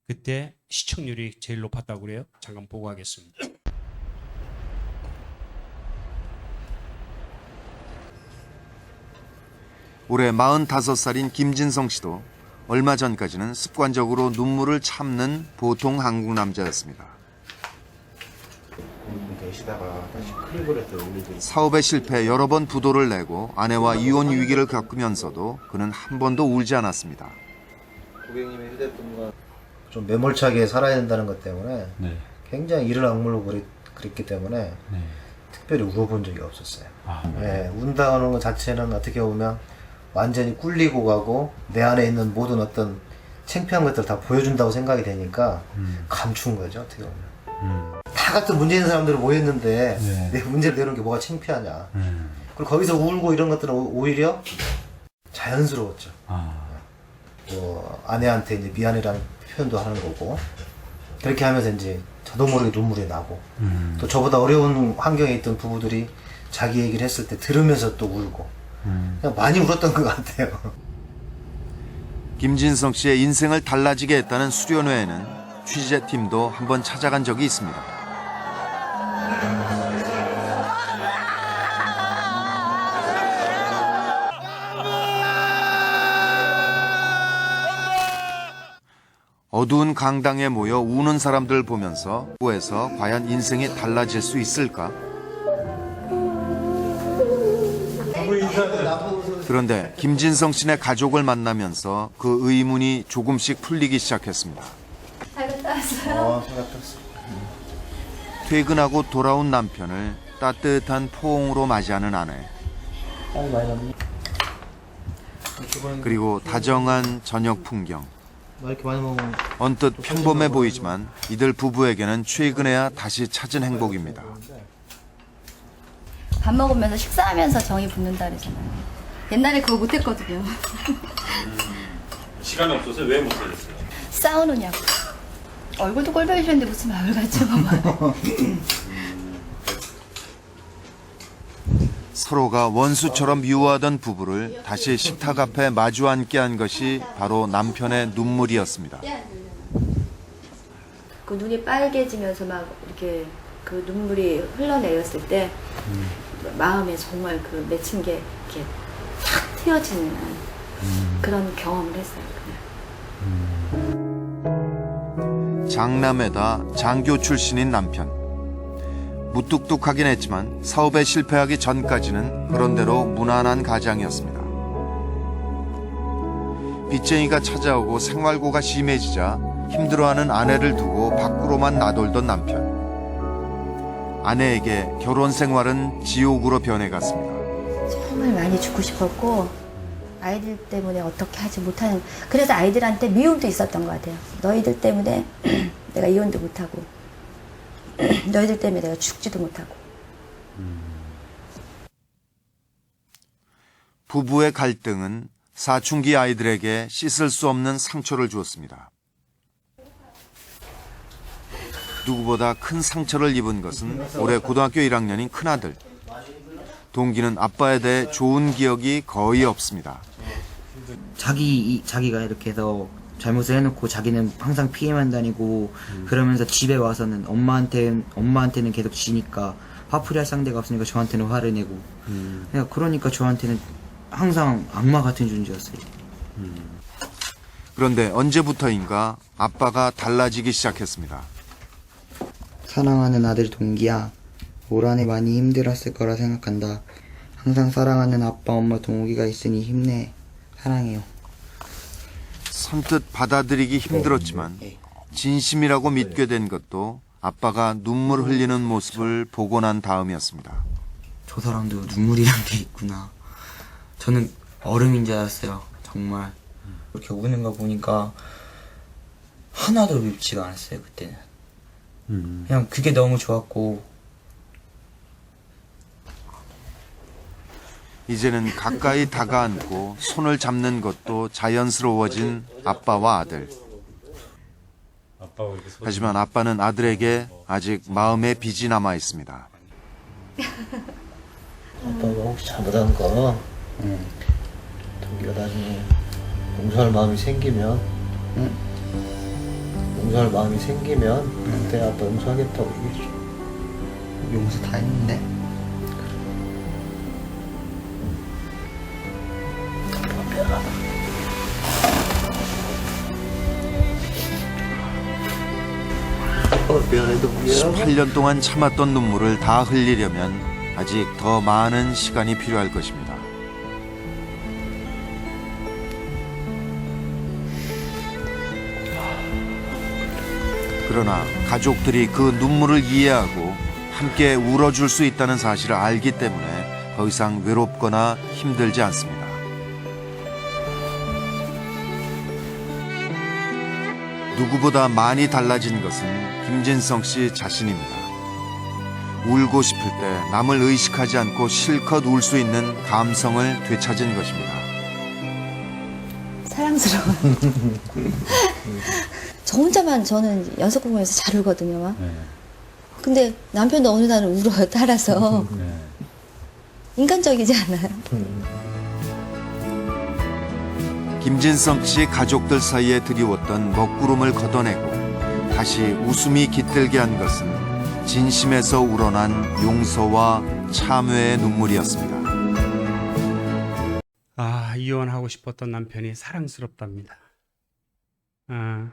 그때 시청률이 제일 높았다고 그래요. 잠깐 보고 하겠습니다. 올해 45살인 김진성 씨도 얼마 전까지는 습관적으로 눈물을 참는 보통 한국 남자였습니다. 계시다가 다시 클리브레트 올리고 사업에 실패 여러 번 부도를 내고 아내와 이혼 위기를 겪으면서도 그는 한 번도 울지 않았습니다. 고객님의 휴대폰과 좀 매몰차게 살아야 된다는 것 때문에 굉장히 이를 악물고 그랬기 때문에 특별히 울어본 적이 없었어요. 운다는 것 자체는 어떻게 보면 완전히 꿀리고 가고 내 안에 있는 모든 어떤 창피한 것들을 다 보여준다고 생각이 되니까 감춘 거죠, 어떻게 보면. 다 같은 문제 있는 사람들이 모였는데 내 문제를 내놓은 게 뭐가 창피하냐. 그리고 거기서 울고 이런 것들은 오히려 자연스러웠죠. 뭐 아내한테 이제 미안해라는 표현도 하는 거고 그렇게 하면서 이제 저도 모르게 눈물이 나고 또 저보다 어려운 환경에 있던 부부들이 자기 얘기를 했을 때 들으면서 또 울고 그냥 많이 울었던 것 같아요. 김진성 씨의 인생을 달라지게 했다는 수련회에는 취재팀도 한번 찾아간 적이 있습니다. 어두운 강당에 모여 우는 사람들을 보면서 에서 과연 인생이 달라질 수 있을까? 그런데 김진성 씨네 가족을 만나면서 그 의문이 조금씩 풀리기 시작했습니다. 잘 갔다 왔어요. 잘 갔다 왔어. 퇴근하고 돌아온 남편을 따뜻한 포옹으로 맞이하는 아내. 땀이 많이 났네. 그리고 다정한 저녁 풍경. 이렇게 많이 먹으면 언뜻 평범해 보이지만 이들 부부에게는 최근에야 다시 찾은 행복입니다. 밥 먹으면서 식사하면서 정이 붙는다 그러잖아요. 옛날에 그거 못했거든요. 시간이 없어서 왜 못하셨어요? 싸우느냐고. 얼굴도 꼴보기셨는데 무슨 마을 같죠. 서로가 원수처럼 미워하던 부부를 다시 식탁 앞에 마주 앉게 한 것이 바로 남편의 눈물이었습니다. 그 눈이 빨개지면서 막 이렇게 그 눈물이 흘러내렸을 때 마음에 정말 그 맺힌 게 이렇게 탁 트여지는 그런 경험을 했어요. 장남에다 장교 출신인 남편. 무뚝뚝하긴 했지만 사업에 실패하기 전까지는 그런대로 무난한 가장이었습니다. 빚쟁이가 찾아오고 생활고가 심해지자 힘들어하는 아내를 두고 밖으로만 나돌던 남편. 아내에게 결혼 생활은 지옥으로 변해갔습니다. 정말 많이 죽고 싶었고 아이들 때문에 어떻게 하지 못하는 그래서 아이들한테 미움도 있었던 것 같아요. 너희들 때문에 내가 이혼도 못하고 너희들 때문에 내가 죽지도 못하고. 부부의 갈등은 사춘기 아이들에게 씻을 수 없는 상처를 주었습니다. 누구보다 큰 상처를 입은 것은 올해 고등학교 1학년인 큰아들. 동기는 아빠에 대해 좋은 기억이 거의 없습니다. 자기가 이렇게 해서 잘못을 해놓고 자기는 항상 피해만 다니고 그러면서 집에 와서는 엄마한테는 계속 지니까 화풀이할 상대가 없으니까 저한테는 화를 내고 그러니까 저한테는 항상 악마 같은 존재였어요. 그런데 언제부터인가 아빠가 달라지기 시작했습니다. 사랑하는 아들 동기야, 올 한해 많이 힘들었을 거라 생각한다. 항상 사랑하는 아빠, 엄마, 동욱이가 있으니 힘내. 사랑해요. 선뜻 받아들이기 힘들었지만 진심이라고 믿게 된 것도 아빠가 눈물 흘리는 모습을 보고 난 다음이었습니다. 저 사람도 눈물이란 게 있구나. 저는 얼음인 줄 알았어요. 정말. 이렇게 우는 거 보니까 하나도 밉지가 않았어요, 그때는. 그냥 그게 너무 좋았고. 이제는 가까이 다가앉고 손을 잡는 것도 자연스러워진 아빠와 아들. 하지만 아빠는 아들에게 아직 마음의 빚이 남아 있습니다. 아빠가 혹시 잘못한 거 동기가 나중에 용서할 마음이 생기면 용서할 마음이 생기면 그때 아빠 용서하겠다고 얘기해줘. 용서 다 했는데. 미안해 동기야. 18년 동안 참았던 눈물을 다 흘리려면 아직 더 많은 시간이 필요할 것입니다. 그러나 가족들이 그 눈물을 이해하고 함께 울어줄 수 있다는 사실을 알기 때문에 더 이상 외롭거나 힘들지 않습니다. 누구보다 많이 달라진 것은 김진성 씨 자신입니다. 울고 싶을 때 남을 의식하지 않고 실컷 울 수 있는 감성을 되찾은 것입니다. 사랑스러워요. 저 혼자만 저는 연속 공부에서 잘 울거든요. 막. 근데 남편도 어느 날은 울어요. 따라서. 인간적이지 않아요? 김진성 씨 가족들 사이에 드리웠던 먹구름을 걷어내고 다시 웃음이 깃들게 한 것은 진심에서 우러난 용서와 참회의 눈물이었습니다. 아, 이혼하고 싶었던 남편이 사랑스럽답니다. 아,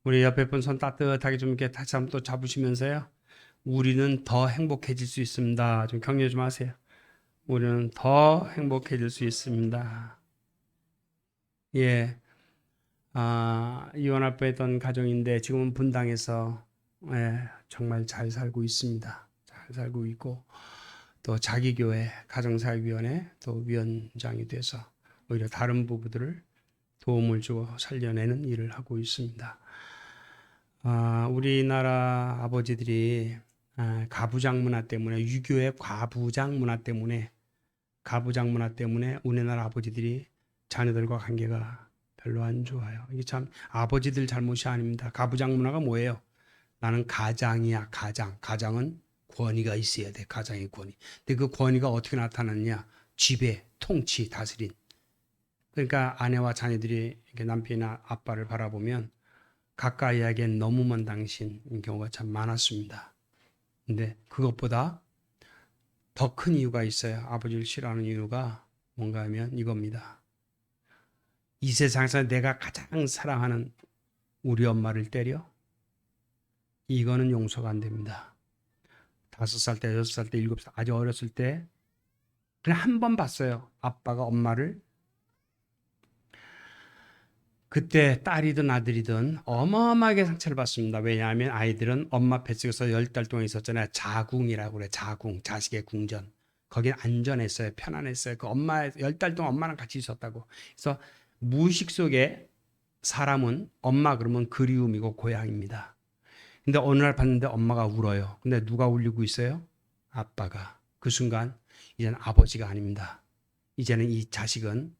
우리 옆에 분 손 따뜻하게 좀 이렇게 다시 한번 또 잡으시면서요. 우리는 더 행복해질 수 있습니다. 좀 격려 좀 하세요. 우리는 더 행복해질 수 있습니다. 예. 아, 이혼할 뻔했던 가정인데 지금은 분당에서 정말 잘 살고 있습니다. 잘 살고 있고 또 자기 교회 가정사역위원회 또 위원장이 돼서 오히려 다른 부부들을 도움을 주고 살려내는 일을 하고 있습니다. 아, 우리나라 아버지들이 가부장 문화 때문에 유교의 가부장 문화 때문에 우리나라 아버지들이 자녀들과 관계가 별로 안 좋아요. 이게 참 아버지들 잘못이 아닙니다. 가부장 문화가 뭐예요? 나는 가장이야, 가장. 가장은 권위가 있어야 돼, 가장의 권위. 근데 그 권위가 어떻게 나타났냐? 지배, 통치, 다스린. 그러니까 아내와 자녀들이 이렇게 남편이나 아빠를 바라보면 가까이 하기엔 너무 먼 당신인 경우가 참 많았습니다. 근데 그것보다 더 큰 이유가 있어요. 아버지를 싫어하는 이유가 뭔가 하면 이겁니다. 이 세상에서 내가 가장 사랑하는 우리 엄마를 때려? 이거는 용서가 안 됩니다. 5살 때, 6살 때, 7살 아주 어렸을 때 그냥 한 번 봤어요. 아빠가 엄마를. 그때 딸이든 아들이든 어마어마하게 상처를 받습니다. 왜냐하면 아이들은 엄마 뱃속에서 10달 동안 있었잖아요. 자궁이라고 그래. 자궁, 자식의 궁전. 거긴 안전했어요. 편안했어요. 그 엄마 10달 동안 엄마랑 같이 있었다고. 그래서 무의식 속에 사람은 엄마 그러면 그리움이고 고향입니다. 근데 어느 날 봤는데 엄마가 울어요. 근데 누가 울리고 있어요? 아빠가. 그 순간 이제는 아버지가 아닙니다. 이제는 이 자식은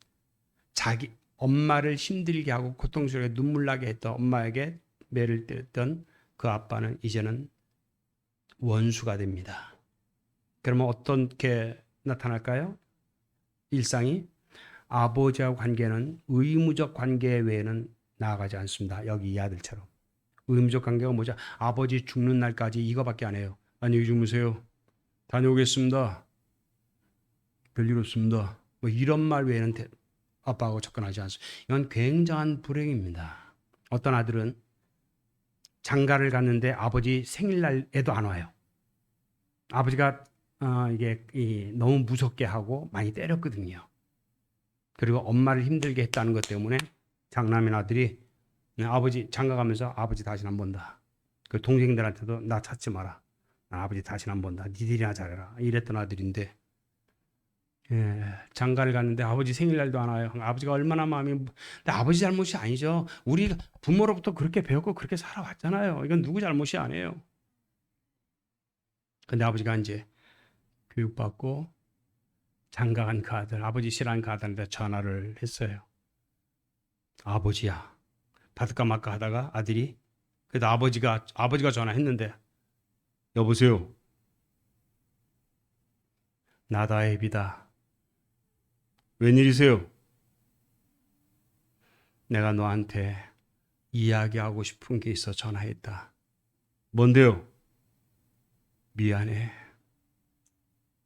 자기 엄마를 힘들게 하고 고통스럽게 눈물 나게 했던 엄마에게 매를 때렸던 그 아빠는 이제는 원수가 됩니다. 그러면 어떻게 나타날까요? 일상이 아버지와 관계는 의무적 관계 외에는 나아가지 않습니다. 여기 이 아들처럼. 의무적 관계가 뭐죠? 아버지 죽는 날까지 이거밖에 안 해요. 안녕히 주무세요. 다녀오겠습니다. 별일 없습니다. 뭐 이런 말 외에는 아빠하고 접근하지 않습니다. 이건 굉장한 불행입니다. 어떤 아들은 장가를 갔는데 아버지 생일날에도 안 와요. 아버지가 이게 너무 무섭게 하고 많이 때렸거든요. 그리고 엄마를 힘들게 했다는 것 때문에 장남인 아들이 아버지 장가 가면서 아버지 다시는 안 본다. 그 동생들한테도 나 찾지 마라. 나 아버지 다시는 안 본다. 니들이나 잘해라. 이랬던 아들인데 장가를 갔는데 아버지 생일날도 안 와요. 아버지가 얼마나 마음이 근데 아버지 잘못이 아니죠. 우리 부모로부터 그렇게 배웠고 그렇게 살아왔잖아요. 이건 누구 잘못이 아니에요. 근데 아버지가 이제 교육받고 장가간 그 아들, 아버지 싫어하는 그 아들한테 전화를 했어요. 아버지야. 받을까 말까 하다가 아들이, 그래도 아버지가 전화했는데, 여보세요. 나다 애비다. 웬일이세요? 내가 너한테 이야기하고 싶은 게 있어 전화했다. 뭔데요? 미안해.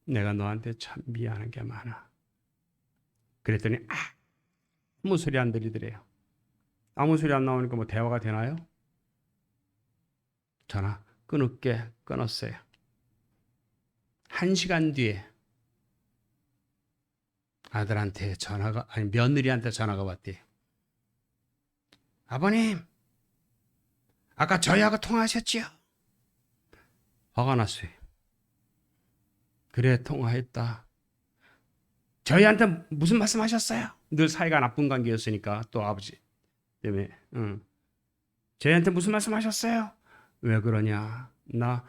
내가 너한테 참 미안한 게 많아. 그랬더니 아무 소리 안 들리더래요. 아무 소리 안 나오니까 뭐 대화가 되나요? 전화 끊었어요. 1시간 뒤에 아들한테 며느리한테 전화가 왔대요. 아버님, 아까 저희하고 통화하셨지요? 화가 났어요. 그래, 통화했다. 저희한테 무슨 말씀하셨어요? 늘 사이가 나쁜 관계였으니까, 또 아버지 때문에. 저희한테 무슨 말씀하셨어요? 왜 그러냐? 나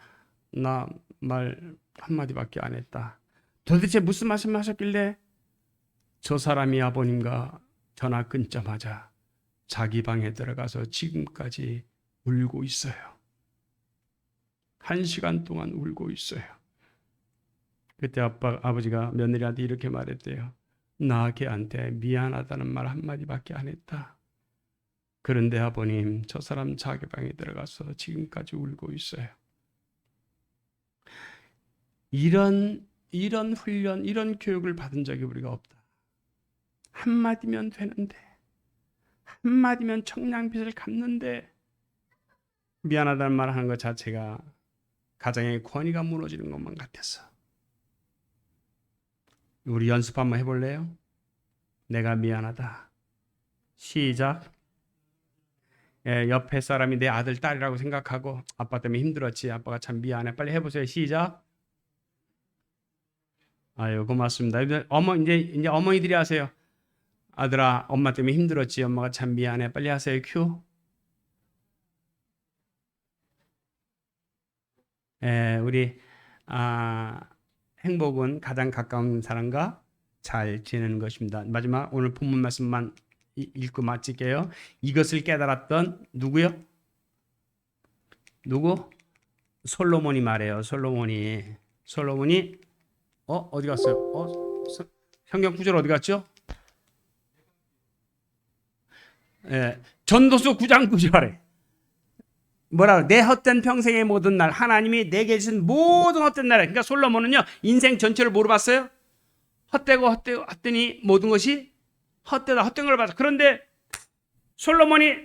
말 한마디밖에 안 했다. 도대체 무슨 말씀하셨길래? 저 사람이 아버님과 전화 끊자마자 자기 방에 들어가서 지금까지 울고 있어요. 1시간 동안 울고 있어요. 그때 아버지가 며느리한테 이렇게 말했대요. 나 걔한테 미안하다는 말 한마디밖에 안 했다. 그런데 아버님, 저 사람 자기 방에 들어가서 지금까지 울고 있어요. 이런 훈련, 이런 교육을 받은 적이 우리가 없다. 한마디면 되는데, 한마디면 청량빛을 갚는데, 미안하다는 말 하는 것 자체가 가정의 권위가 무너지는 것만 같아서. 우리 연습 한번 해볼래요? 내가 미안하다. 시작. 옆에 사람이 내 아들, 딸이라고 생각하고 아빠 때문에 힘들었지. 아빠가 참 미안해. 빨리 해보세요. 시작. 아유, 고맙습니다. 이제 어머니들이 하세요. 아들아, 엄마 때문에 힘들었지. 엄마가 참 미안해. 빨리 하세요. 큐. 우리 행복은 가장 가까운 사람과 잘 지내는 것입니다. 마지막 오늘 본문 말씀만 읽고 마칠게요. 이것을 깨달았던 누구요? 누구? 솔로몬이 말해요. 솔로몬이 어디 갔어요? 성경 구절 어디 갔죠? 전도서 9장 9절에 뭐라 내 헛된 평생의 모든 날 하나님이 내게 주신 모든 헛된 날에, 그러니까 솔로몬은요 인생 전체를 뭐로 봤어요? 헛되니 모든 것이 헛되다, 헛된 걸 봤어. 그런데 솔로몬이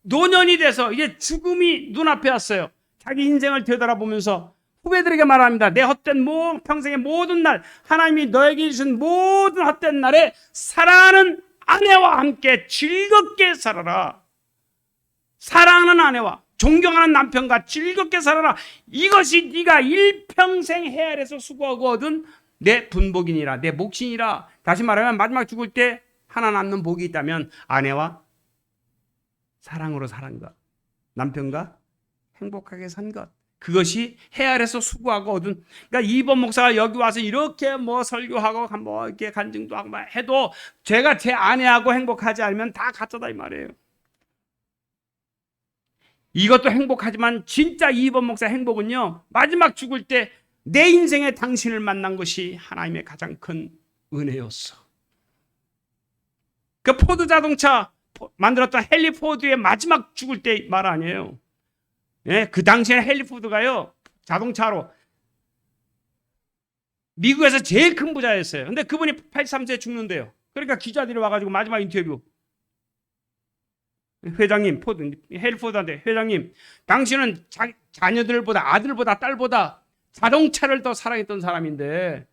노년이 돼서 이제 죽음이 눈앞에 왔어요. 자기 인생을 되돌아보면서 후배들에게 말합니다. 내 헛된 평생의 모든 날 하나님이 너에게 주신 모든 헛된 날에 사랑하는 아내와 함께 즐겁게 살아라. 사랑하는 아내와 존경하는 남편과 즐겁게 살아라. 이것이 네가 일평생 헤아려서 수고하고 얻은 내 분복이니라, 내 몫이니라. 다시 말하면 마지막 죽을 때 하나 남는 복이 있다면 아내와 사랑으로 사는 것, 남편과 행복하게 산 것, 그것이 헤아려서 수고하고 얻은. 그러니까 이번 목사가 여기 와서 이렇게 뭐 설교하고 뭐 이렇게 간증도 하고 해도 제가 제 아내하고 행복하지 않으면 다 가짜다 이 말이에요. 이것도 행복하지만 진짜 이번 목사 행복은요, 마지막 죽을 때 내 인생에 당신을 만난 것이 하나님의 가장 큰 은혜였어. 그 포드 자동차 만들었던 헨리 포드의 마지막 죽을 때 말 아니에요. 그 당시에는 헨리 포드가요, 자동차로 미국에서 제일 큰 부자였어요. 근데 그분이 83세에 죽는데요. 그러니까 기자들이 와가지고 마지막 인터뷰, 회장님, 헨리 포드한테, 회장님, 당신은 자녀들보다, 아들보다, 딸보다 자동차를 더 사랑했던 사람인데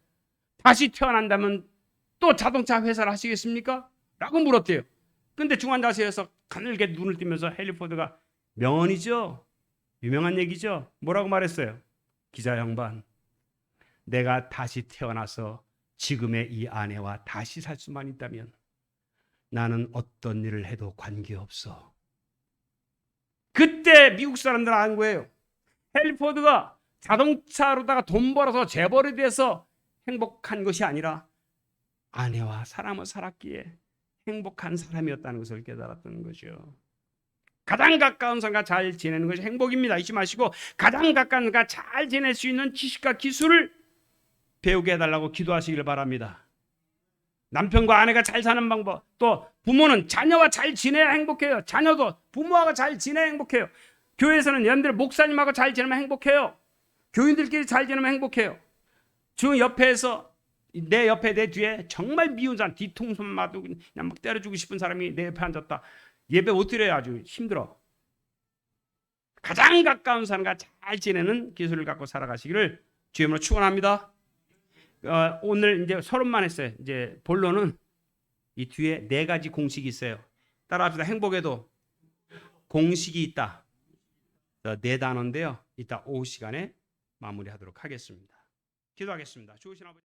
다시 태어난다면 또 자동차 회사를 하시겠습니까? 라고 물었대요. 근데 중환자실에서 가늘게 눈을 뜨면서 헨리 포드가, 명언이죠, 유명한 얘기죠, 뭐라고 말했어요? 기자 양반, 내가 다시 태어나서 지금의 이 아내와 다시 살 수만 있다면 나는 어떤 일을 해도 관계없어. 그때 미국 사람들은 아는 거예요. 헨리 포드가 자동차로다가 돈 벌어서 재벌이 돼서 행복한 것이 아니라 아내와 사람을 살았기에 행복한 사람이었다는 것을 깨달았던 거죠. 가장 가까운 사람과 잘 지내는 것이 행복입니다. 잊지 마시고 가장 가까운 사람과 잘 지낼 수 있는 지식과 기술을 배우게 해달라고 기도하시길 바랍니다. 남편과 아내가 잘 사는 방법, 또 부모는 자녀와 잘 지내야 행복해요. 자녀도 부모하고 잘 지내야 행복해요. 교회에서는 여러분들 목사님하고 잘 지내면 행복해요. 교인들끼리 잘 지내면 행복해요. 저 옆에서 내 옆에 내 뒤에 정말 미운 사람, 뒤통수만 맞고 그냥 막 때려주고 싶은 사람이 내 옆에 앉았다. 예배 못 드려야 아주 힘들어. 가장 가까운 사람과 잘 지내는 기술을 갖고 살아가시기를 주의 이름으로 축원합니다. 오늘 이제 서론만 했어요. 이제 본론은 이 뒤에 4가지 공식이 있어요. 따라합시다. 행복에도 공식이 있다. 4단어인데요. 이따 오후 시간에 마무리하도록 하겠습니다. 기도하겠습니다. 좋으신 아버지.